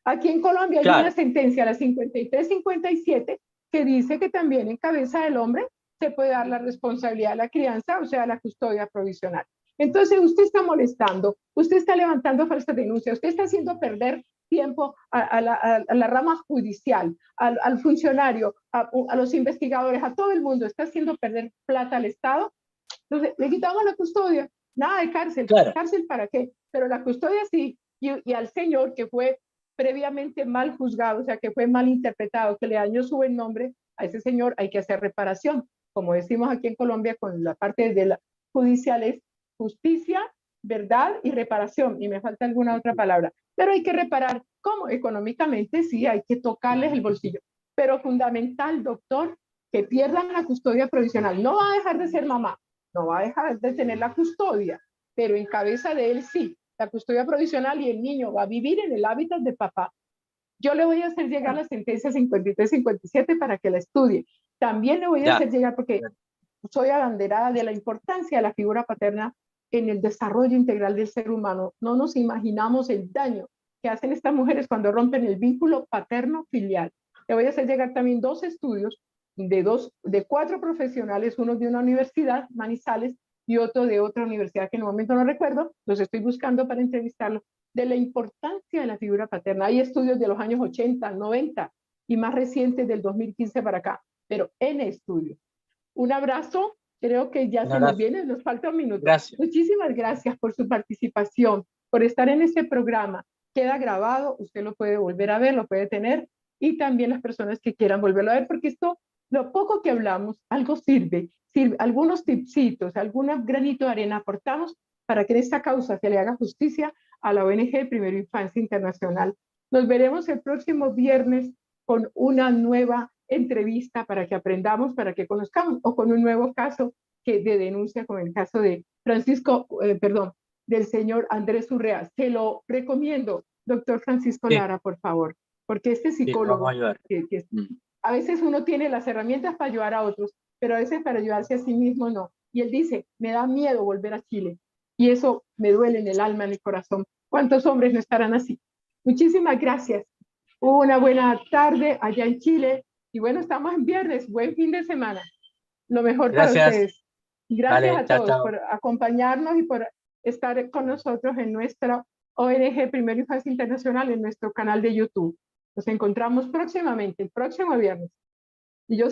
Aquí en Colombia hay una Claro, sentencia, la 53-57, que dice que también en cabeza del hombre se puede dar la responsabilidad de la crianza, o sea, la custodia provisional. Entonces, usted está molestando, usted está levantando falsas denuncias, usted está haciendo perder tiempo a la rama judicial, al funcionario, a los investigadores, a todo el mundo, está haciendo perder plata al Estado. Entonces, le quitamos la custodia, nada de cárcel, claro, cárcel para qué, pero la custodia sí, y al señor que fue previamente mal juzgado, o sea, que fue mal interpretado, que le dañó su buen nombre, a ese señor hay que hacer reparación. Como decimos aquí en Colombia, con la parte de la judicial es justicia, verdad y reparación, y me falta alguna otra palabra, pero hay que reparar. ¿Cómo? Económicamente, sí, hay que tocarles el bolsillo, pero fundamental, doctor, que pierdan la custodia provisional. No va a dejar de ser mamá, no va a dejar de tener la custodia, pero en cabeza de él sí, la custodia provisional, y el niño va a vivir en el hábitat de papá. Yo le voy a hacer llegar la sentencia 53-57 para que la estudie. También le voy a ya, hacer llegar, porque soy abanderada de la importancia de la figura paterna en el desarrollo integral del ser humano. No nos imaginamos el daño que hacen estas mujeres cuando rompen el vínculo paterno-filial. Le voy a hacer llegar también 2 estudios de 4 profesionales, uno de una universidad, Manizales, y otro de otra universidad que en el momento no recuerdo, los estoy buscando para entrevistarlo, de la importancia de la figura paterna. Hay estudios de los años 80, 90 y más recientes del 2015 para acá, pero en estudios. Un abrazo, creo que ya un se nos abrazo. viene, nos falta un minuto. Gracias. Muchísimas gracias por su participación, por estar en este programa. Queda grabado, usted lo puede volver a ver, lo puede tener, y también las personas que quieran volverlo a ver, porque esto, lo poco que hablamos, algo sirve, algunos tipsitos, algún granito de arena aportamos para que en esta causa se le haga justicia a la ONG Primero Infancia Internacional. Nos veremos el próximo viernes con una nueva entrevista para que aprendamos, para que conozcamos, o con un nuevo caso de denuncia, como el caso de del señor Andrés Urrea. Se lo recomiendo, doctor Francisco Sí, Lara, por favor, porque este sí, vamos a psicólogo, ayudar. a veces uno tiene las herramientas para ayudar a otros, pero a veces para ayudarse a sí mismo no. Y él dice, me da miedo volver a Chile. Y eso me duele en el alma, en el corazón. ¿Cuántos hombres no estarán así? Muchísimas gracias. Una buena tarde allá en Chile Y bueno, estamos en viernes, buen fin de semana. Lo mejor Gracias. para ustedes. Gracias Vale, a chao, todos chao. por acompañarnos y por estar con nosotros en nuestra ONG Primera Infancia Internacional, en nuestro canal de YouTube. Nos encontramos próximamente, el próximo viernes. Y yo